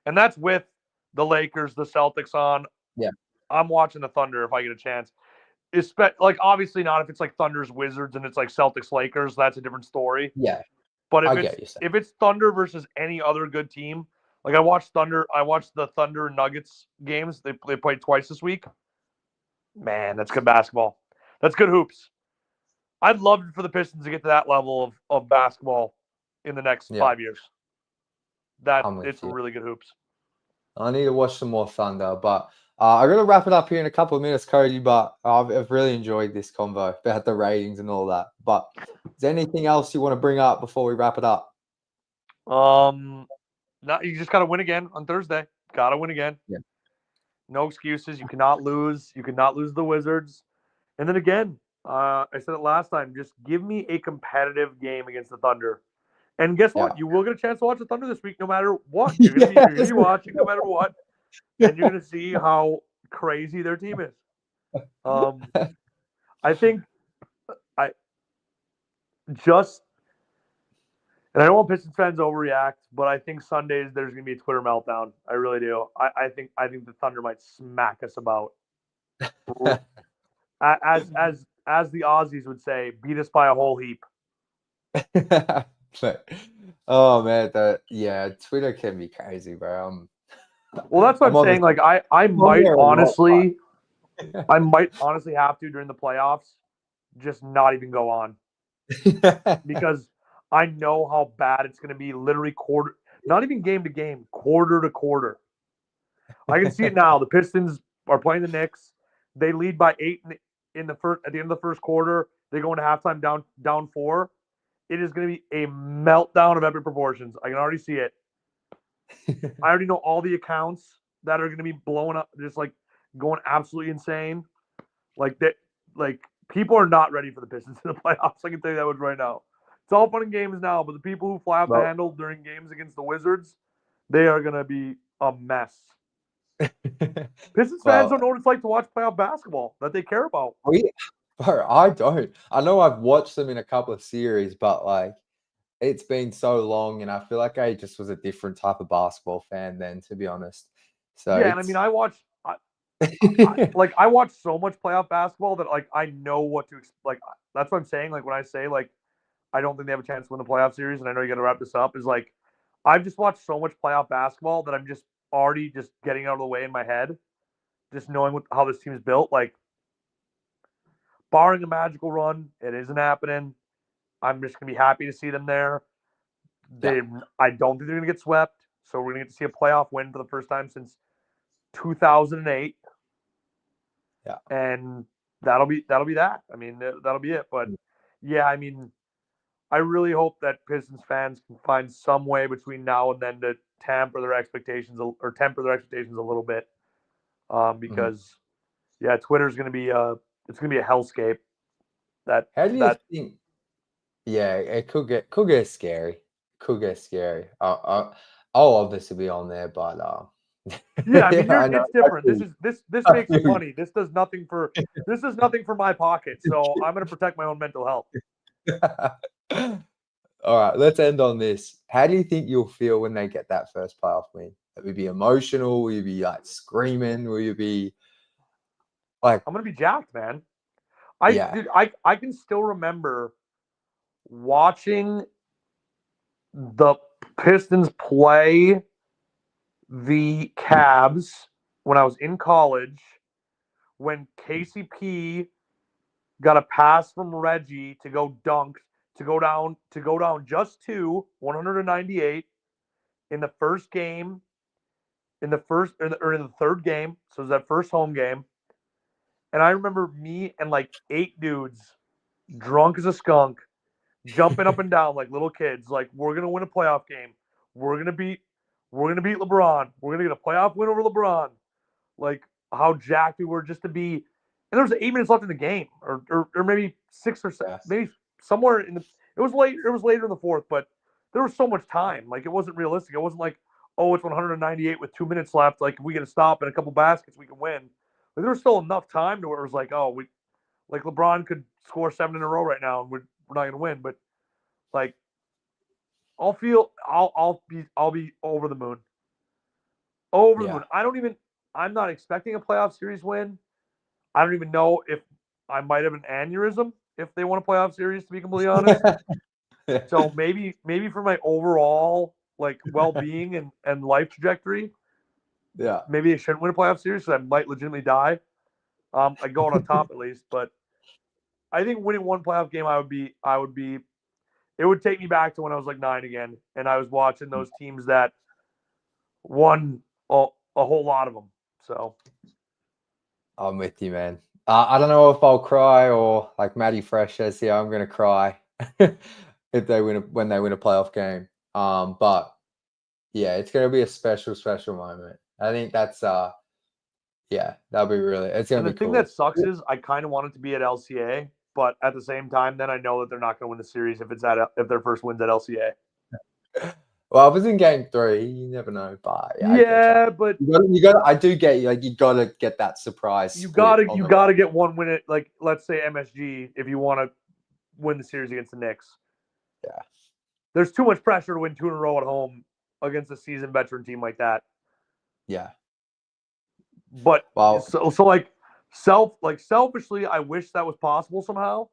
[SPEAKER 3] and that's with the Lakers, the Celtics on.
[SPEAKER 1] Yeah.
[SPEAKER 3] I'm watching the Thunder if I get a chance. Like obviously not if it's like Thunder's Wizards and it's like Celtics Lakers. That's a different story.
[SPEAKER 1] Yeah.
[SPEAKER 3] But if it's Thunder versus any other good team, like I watched the Thunder and Nuggets games. They played twice this week. Man, that's good basketball. That's good hoops. I'd love for the Pistons to get to that level of basketball in the next 5 years. It's really good hoops.
[SPEAKER 1] I need to watch some more Thunder, but I'm going to wrap it up here in a couple of minutes, Cody, but I've really enjoyed this convo about the ratings and all that. But is there anything else you want to bring up before we wrap it up?
[SPEAKER 3] No, you just got to win again on Thursday. Gotta win again.
[SPEAKER 1] Yeah.
[SPEAKER 3] No excuses. You cannot lose. You cannot lose the Wizards. And then again, I said it last time. Just give me a competitive game against the Thunder. And guess what?
[SPEAKER 1] Yeah.
[SPEAKER 3] You will get a chance to watch the Thunder this week, no matter what. You're gonna be watching no matter what, and you're gonna see how crazy their team is. I think I just, and I don't want Pistons fans to overreact, but I think Sundays there's gonna be a Twitter meltdown. I really do. I think the Thunder might smack us about, as the Aussies would say, beat us by a whole heap.
[SPEAKER 1] But, oh man, Twitter can be crazy, bro.
[SPEAKER 3] Well, that's what I'm saying. Like I might honestly have to during the playoffs just not even go on because I know how bad it's going to be. Literally not even game to game, quarter to quarter. I can see it now. The Pistons are playing the Knicks. They lead by 8 in the first. At the end of the first quarter, they go into halftime down 4. It is going to be a meltdown of epic proportions. I can already see it. I already know all the accounts that are going to be blowing up, just like going absolutely insane. Like that, like people are not ready for the Pistons in the playoffs. I can tell you that much right now. It's all fun and games now, but the people who fly off the handle during games against the Wizards, they are going to be a mess. Pistons fans don't know what it's like to watch playoff basketball that they care about.
[SPEAKER 1] Bro, I don't. I know I've watched them in a couple of series, but like it's been so long, and I feel like I just was a different type of basketball fan then, to be honest. So
[SPEAKER 3] yeah, and I mean, I watch so much playoff basketball that like I know what to like. That's what I'm saying. Like when I say like I don't think they have a chance to win the playoff series, and I know you got to wrap this up. Is like I've just watched so much playoff basketball that I'm just already just getting out of the way in my head, just knowing how this team is built. Like barring a magical run, it isn't happening. I'm just gonna be happy to see them there. I don't think they're gonna get swept, so we're gonna get to see a playoff win for the first time since 2008.
[SPEAKER 1] Yeah,
[SPEAKER 3] and that'll be that. I mean, that'll be it. But yeah, I mean, I really hope that Pistons fans can find some way between now and then to temper their expectations a little bit, because yeah, Twitter's gonna be it's gonna be a hellscape.
[SPEAKER 1] How do you think? Yeah, it could get scary. Could get scary. I'll obviously be on there, but
[SPEAKER 3] yeah, I mean, it's different. This makes money. This does nothing for my pocket. So I'm gonna protect my own mental health.
[SPEAKER 1] All right, let's end on this. How do you think you'll feel when they get that first playoff win? Will you be emotional? Will you be like screaming? Will you be like?
[SPEAKER 3] I'm gonna be jacked, man. I can still remember watching the Pistons play the Cavs when I was in college, when KCP got a pass from Reggie to go dunk, to go down just 198 in the first game, in the third game. So it was that first home game. And I remember me and like 8 dudes, drunk as a skunk, jumping up and down like little kids, like we're gonna win a playoff game. We're gonna beat LeBron. We're gonna get a playoff win over LeBron. Like how jacked we were just to be. And there was 8 minutes left in the game, or maybe 6 or 7, maybe somewhere in the. It was late. It was later in the fourth, but there was so much time. Like it wasn't realistic. It wasn't like, oh, it's 198 with 2 minutes left. Like if we get a stop and a couple baskets, we can win. Like, there was still enough time to where it was like, oh, like LeBron could score 7 in a row right now, and we're not gonna win. But like, I'll be over the moon. Over the moon. I'm not expecting a playoff series win. I don't even know if I might have an aneurysm if they won a playoff series, to be completely honest. So maybe for my overall like well-being and life trajectory,
[SPEAKER 1] yeah,
[SPEAKER 3] maybe they shouldn't win a playoff series because I might legitimately die. I go out on top at least, but I think winning one playoff game, it would take me back to when I was like 9 again, and I was watching those teams that won a whole lot of them. So
[SPEAKER 1] I'm with you, man. I don't know if I'll cry or like Matty Fresh says here, I'm gonna cry if they when they win a playoff game. But yeah, it's gonna be a special moment. I think that's yeah, that'll be really. It's gonna
[SPEAKER 3] And the
[SPEAKER 1] be
[SPEAKER 3] thing
[SPEAKER 1] cool.
[SPEAKER 3] that sucks is I kind of want it to be at LCA, but at the same time, then I know that they're not going to win the series if their first win's at LCA.
[SPEAKER 1] Well, if it's in game 3, you never know. But yeah, I get
[SPEAKER 3] Yeah, but
[SPEAKER 1] you got. I do get you. Like you got to get that surprise.
[SPEAKER 3] you
[SPEAKER 1] split
[SPEAKER 3] gotta
[SPEAKER 1] on
[SPEAKER 3] you
[SPEAKER 1] the
[SPEAKER 3] gotta get one win at, like, let's say MSG, if you want to win the series against the Knicks.
[SPEAKER 1] Yeah.
[SPEAKER 3] There's too much pressure to win 2 in a row at home against a seasoned veteran team like that.
[SPEAKER 1] Yeah.
[SPEAKER 3] But
[SPEAKER 1] Well,
[SPEAKER 3] so selfishly, I wish that was possible somehow.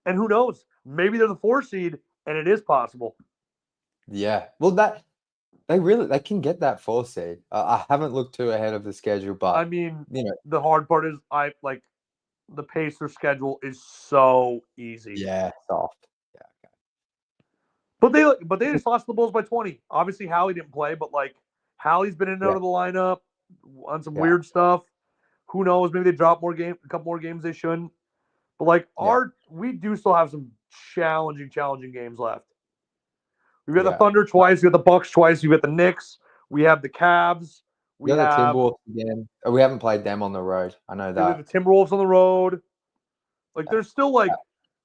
[SPEAKER 3] And who knows? Maybe they're the 4 seed, and it is possible.
[SPEAKER 1] yeah. Well, they can get that 4 seed. I haven't looked too ahead of the schedule, but
[SPEAKER 3] I mean,
[SPEAKER 1] you know,
[SPEAKER 3] the hard part is the Pacers schedule is so easy.
[SPEAKER 1] yeah, soft. Yeah.
[SPEAKER 3] But they just lost the Bulls by 20. Obviously, Hallie didn't play, but Hallie's been in and out of the lineup on some weird stuff. Who knows? Maybe they dropped a couple more games they shouldn't. But we do still have some challenging games left. We've got the Thunder twice, we got the Bucks twice, we got the Knicks, we have the Cavs, we
[SPEAKER 1] the
[SPEAKER 3] have
[SPEAKER 1] Timberwolves again. We haven't played them on the road. I know
[SPEAKER 3] we have
[SPEAKER 1] that.
[SPEAKER 3] the Timberwolves on the road. There's still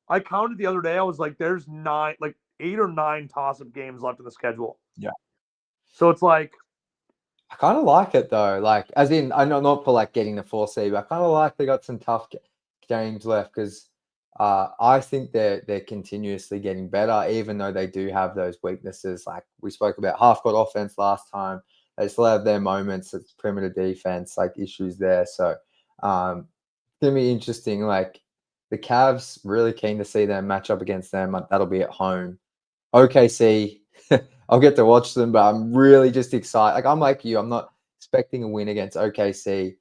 [SPEAKER 3] I counted the other day. I was like, there's 8 or 9 toss-up games left in the schedule.
[SPEAKER 1] Yeah.
[SPEAKER 3] So it's like,
[SPEAKER 1] I kind of like it though. Like, as in, I know not for getting the 4 seed, but I kind of like they got some tough games left because I think they're continuously getting better, even though they do have those weaknesses. Like we spoke about half-court offense last time. They still have their moments. It's perimeter defense, issues there. So, it's gonna be interesting. Like the Cavs, really keen to see them match up against them. That'll be at home. OKC. I'll get to watch them, but I'm really just excited. I'm like you. I'm not expecting a win against OKC,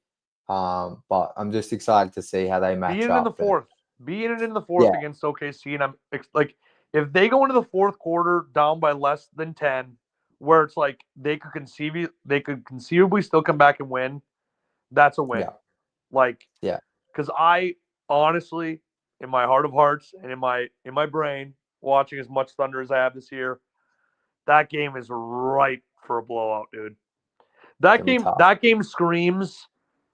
[SPEAKER 1] but I'm just excited to see how they match
[SPEAKER 3] being
[SPEAKER 1] up.
[SPEAKER 3] in the fourth against OKC, and I'm if they go into the fourth quarter down by less than 10, where it's they could conceivably still come back and win, that's a win. Because I honestly, in my heart of hearts and in my brain, watching as much Thunder as I have this year, that game is ripe for a blowout, dude. That game screams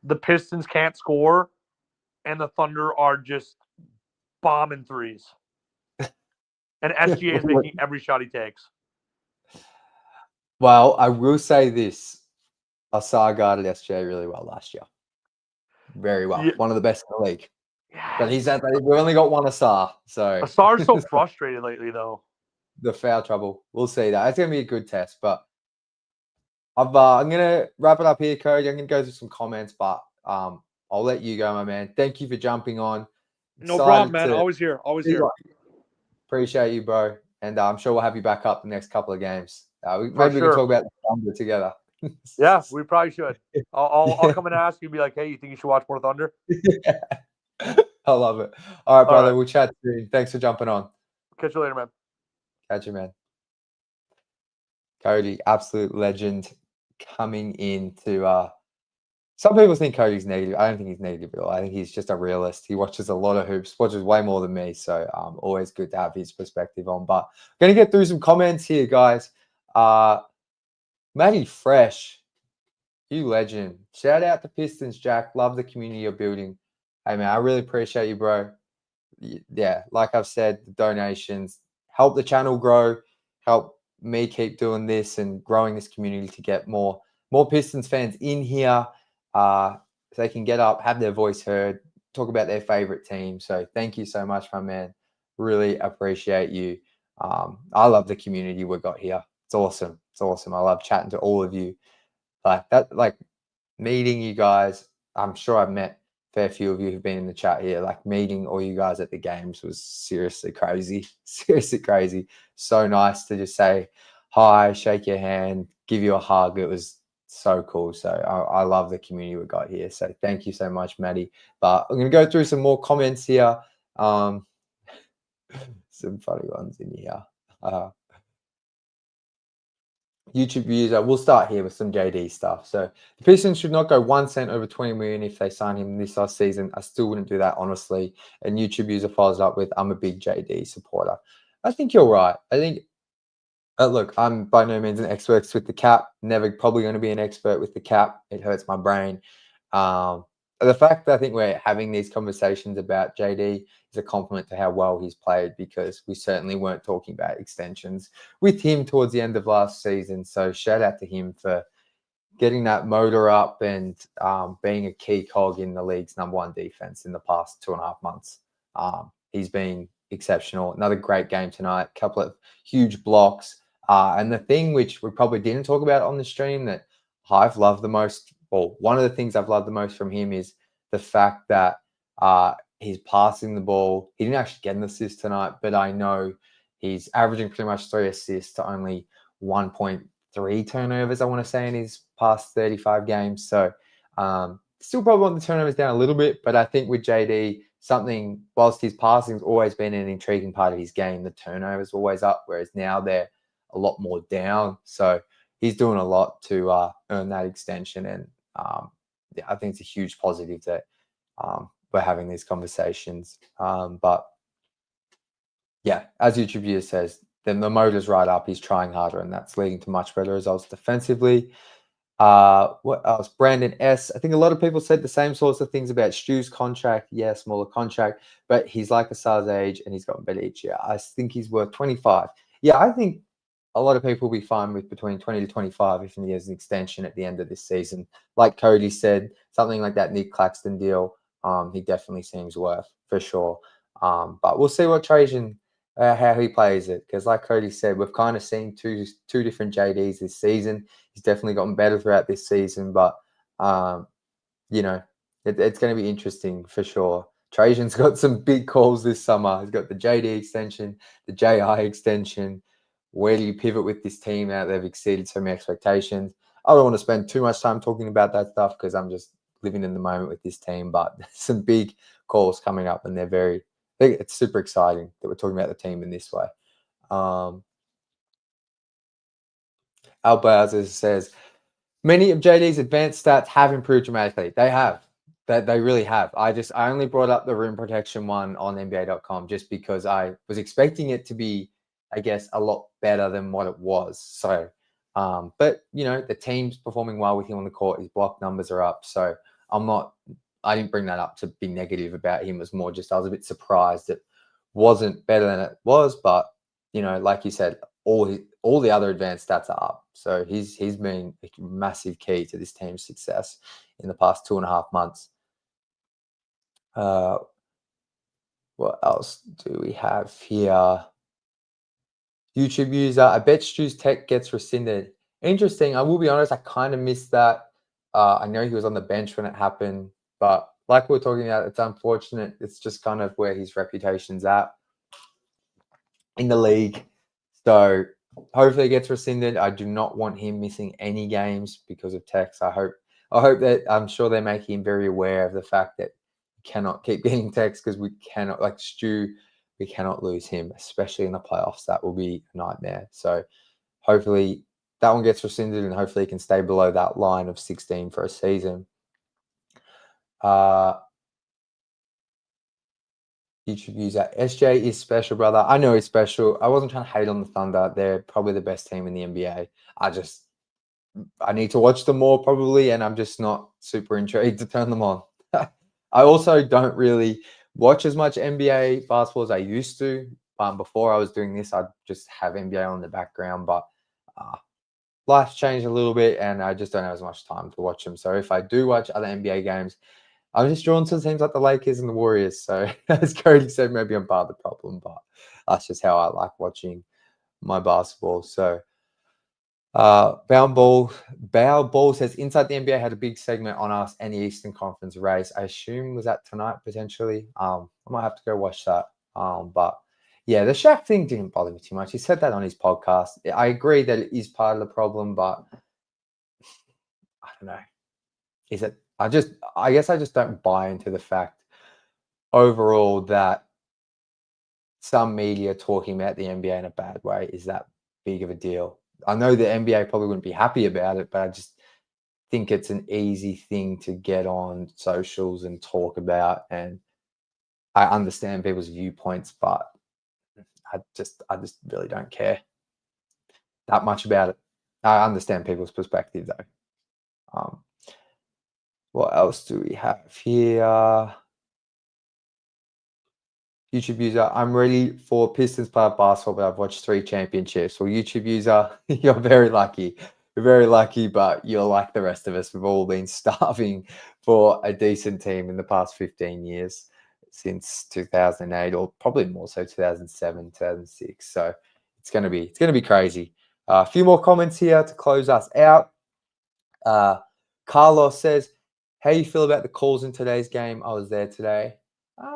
[SPEAKER 3] the Pistons can't score and the Thunder are just bombing threes. And SGA is making every shot he takes.
[SPEAKER 1] Well, I will say this. Asar guarded SGA really well last year. Very well. Yeah. One of the best in the league. Yes. But we've only got one Asar. So
[SPEAKER 3] Asar's so frustrated lately, though.
[SPEAKER 1] The foul trouble. We'll see that. It's going to be a good test. But I'm going to wrap it up here, Cody. I'm going to go through some comments, but I'll let you go, my man. Thank you for jumping on.
[SPEAKER 3] No problem, man. Always here.
[SPEAKER 1] Appreciate you, bro. And I'm sure we'll have you back up the next couple of games. Maybe we can talk about the Thunder together.
[SPEAKER 3] Yeah, we probably should. I'll come and ask you, be like, hey, you think you should watch more Thunder?
[SPEAKER 1] Yeah. I love it. All right, brother. We'll chat soon. Thanks for jumping on.
[SPEAKER 3] Catch you later, man.
[SPEAKER 1] Catch you, man. Cody, absolute legend, coming into some people think Cody's negative. I don't think he's negative at all. I think he's just a realist. He watches a lot of hoops, watches way more than me. So always good to have his perspective on. But I'm going to get through some comments here, guys. Matty Fresh, you legend. Shout out to Pistons, Jack. Love the community you're building. Hey, man, I really appreciate you, bro. Yeah, like I've said, the donations help the channel grow, help me keep doing this and growing this community to get more Pistons fans in here. So they can get up, have their voice heard, talk about their favorite team. So thank you so much, my man. Really appreciate you. I love the community we've got here. It's awesome. It's awesome. I love chatting to all of you. Meeting you guys. I'm sure I've met a fair few of you who've been in the chat here. Meeting all you guys at the games was seriously crazy. Seriously crazy. So nice to just say hi, shake your hand, give you a hug. It was so cool. So I love the community we got here. So thank you so much, Maddie. But I'm going to go through some more comments here. Some funny ones in here. YouTube user, we'll start here with some JD stuff. So the Pistons should not go 1 cent over 20 million if they sign him this last season. I still wouldn't do that, honestly. And YouTube user follows up with, I'm a big JD supporter. I think you're right. I think Look, I'm by no means an expert with the cap. Never probably going to be an expert with the cap. It hurts my brain. The fact that I think we're having these conversations about JD is a compliment to how well he's played, because we certainly weren't talking about extensions with him towards the end of last season. So shout out to him for getting that motor up and being a key cog in the league's #1 defense in the past 2.5 months. He's been exceptional. Another great game tonight. Couple of huge blocks. And the thing which we probably didn't talk about on the stream that I've loved the most, well, one of the things I've loved the most from him is the fact that he's passing the ball. He didn't actually get an assist tonight, but I know he's averaging pretty much 3 assists to only 1.3 turnovers, I want to say, in his past 35 games. So still probably want the turnovers down a little bit, but I think with JD, something, whilst his passing's always been an intriguing part of his game, the turnovers always up, whereas now they're a lot more down. So he's doing a lot to earn that extension. And yeah, I think it's a huge positive that we're having these conversations. But yeah, as YouTube viewer says, then the motor's right up. He's trying harder, and that's leading to much better results defensively. What else? Brandon S. I think a lot of people said the same sorts of things about Stu's contract. Yeah, smaller contract, but he's like Asar's age, and he's gotten better each year. I think he's worth 25. Yeah, I think a lot of people will be fine with between 20 to 25 if he has an extension at the end of this season. Like Cody said, something like that Nick Claxton deal, he definitely seems worth for sure. But we'll see what Trajan, how he plays it, because like Cody said, we've kind of seen two different JDs this season. He's definitely gotten better throughout this season, but you know, it's going to be interesting for sure. Trajan's got some big calls this summer. He's got the JD extension, the JI extension. Where do you pivot with this team now they've exceeded so many expectations? I don't want to spend too much time talking about that stuff because I'm just living in the moment with this team, but there's some big calls coming up, and it's super exciting that we're talking about the team in this way. Al Bowser says, many of JD's advanced stats have improved dramatically. They have. They really have. I only brought up the rim protection one on NBA.com just because I was expecting it to be, I guess, a lot better than what it was. So, but the team's performing well with him on the court. His block numbers are up. So I didn't bring that up to be negative about him. It was more just I was a bit surprised it wasn't better than it was. But like you said, all the other advanced stats are up. So he's been a massive key to this team's success in the past 2.5 months. What else do we have here? YouTube user, I bet Stu's tech gets rescinded. Interesting. I will be honest, I kind of missed that. I know he was on the bench when it happened, but like we were talking about, it's unfortunate. It's just kind of where his reputation's at in the league. So hopefully it gets rescinded. I do not want him missing any games because of techs. I hope that, I'm sure they're making him very aware of the fact that we cannot keep getting techs because we cannot, like Stu, we cannot lose him, especially in the playoffs. That will be a nightmare. So hopefully that one gets rescinded, and hopefully he can stay below that line of 16 for a season. YouTube user, SJ is special, brother. I know he's special. I wasn't trying to hate on the Thunder. They're probably the best team in the NBA. I need to watch them more probably, and I'm just not super intrigued to turn them on. I also don't really watch as much NBA basketball as I used to. Before I was doing this, I'd just have NBA on the background, but life's changed a little bit, and I just don't have as much time to watch them. So if I do watch other NBA games, I'm just drawn to teams like the Lakers and the Warriors. So as Cody said, maybe I'm part of the problem, but that's just how I like watching my basketball. So Bow Ball says, Inside the NBA had a big segment on us and the Eastern Conference race. I assume was that tonight potentially. I might have to go watch that. But yeah, the Shaq thing didn't bother me too much. He said that on his podcast. I agree that it is part of the problem, but I don't know. Is it? I guess I just don't buy into the fact overall that some media talking about the NBA in a bad way is that big of a deal. I know the NBA probably wouldn't be happy about it, but I just think it's an easy thing to get on socials and talk about. And I understand people's viewpoints, but I just really don't care. that much about it. I understand people's perspective though. What else do we have here? YouTube user, I'm ready for Pistons playoff basketball, but I've watched 3 championships. Well, YouTube user, you're very lucky. You're very lucky, but you're like the rest of us. We've all been starving for a decent team in the past 15 years since 2008, or probably more so 2007, 2006. So it's gonna be crazy. A few more comments here to close us out. Carlos says, "How you feel about the calls in today's game? I was there today.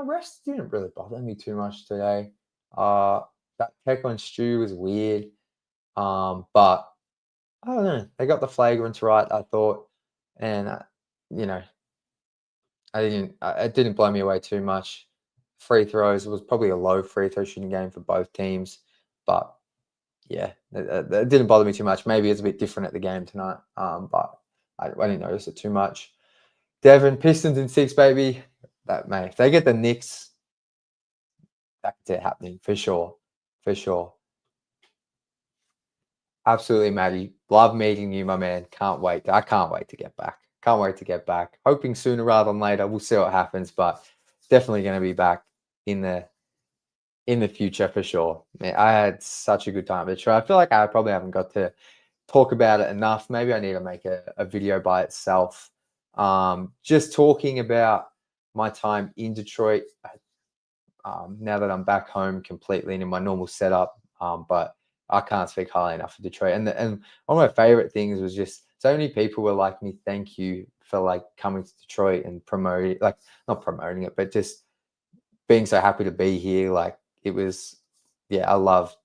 [SPEAKER 1] Rest didn't really bother me too much today. That tech on Stu was weird, but I don't know. They got the flagrants right, I thought, and you know, it didn't blow me away too much. Free throws, it was probably a low free throw shooting game for both teams, but yeah, it didn't bother me too much. Maybe it's a bit different at the game tonight, but I didn't notice it too much. Devin, Pistons in 6, baby. That mate, if they get the Knicks, that's it happening for sure, for sure. Absolutely, Matty. Love meeting you, my man. Can't wait. I can't wait to get back. Can't wait to get back. Hoping sooner rather than later. We'll see what happens, but definitely going to be back in the future for sure. Man, I had such a good time at the show. I feel like I probably haven't got to talk about it enough. Maybe I need to make a video by itself. Just talking about my time in Detroit now that I'm back home completely in my normal setup. But I can't speak highly enough of Detroit. And one of my favorite things was just so many people were like me, thank you for like coming to Detroit and promoting, like not promoting it, but just being so happy to be here. Like it was, yeah, I love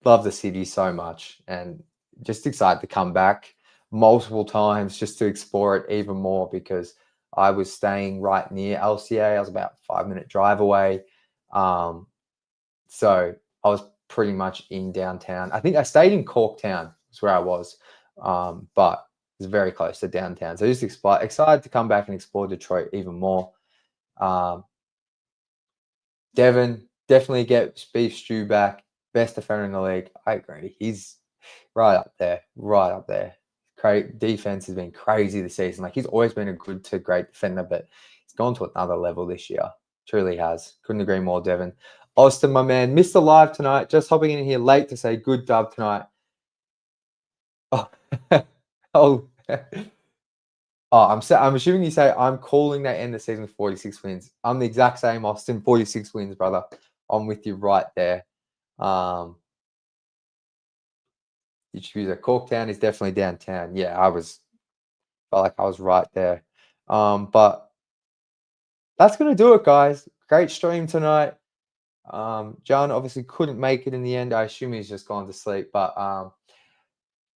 [SPEAKER 1] the city so much and just excited to come back multiple times just to explore it even more because I was staying right near LCA. I was about a 5-minute drive away. So I was pretty much in downtown. I think I stayed in Corktown, is where I was, but it was very close to downtown. So just excited to come back and explore Detroit even more. Devin, definitely get Beef Stew back. Best defender in the league. I agree. He's right up there, right up there. Great defense has been crazy this season. Like he's always been a good to great defender, but he's gone to another level this year. Truly has. Couldn't agree more, Devin. Austin, my man, missed the live tonight. Just hopping in here late to say good dub tonight. Oh, oh, I'm assuming you say I'm calling that end the season with 46 wins. I'm the exact same, Austin. 46 wins, brother. I'm with you right there. YouTube user Corktown is definitely downtown. Yeah, felt like I was right there. But that's gonna do it, guys. Great stream tonight. John obviously couldn't make it in the end. I assume he's just gone to sleep. But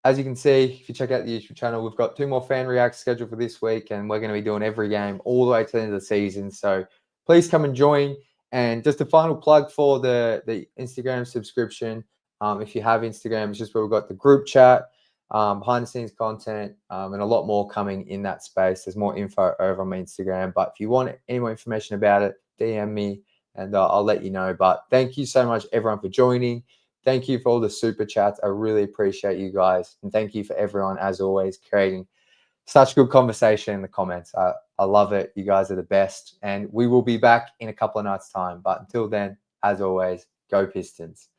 [SPEAKER 1] as you can see, if you check out the YouTube channel, we've got 2 more fan reacts scheduled for this week, and we're going to be doing every game all the way to the end of the season. So please come and join. And just a final plug for the Instagram subscription. If you have Instagram, it's just where we've got the group chat, behind the scenes content, and a lot more coming in that space. There's more info over on my Instagram. But if you want any more information about it, DM me and I'll let you know. But thank you so much, everyone, for joining. Thank you for all the super chats. I really appreciate you guys. And thank you for everyone, as always, creating such good conversation in the comments. I love it. You guys are the best. And we will be back in a couple of nights' time. But until then, as always, go Pistons.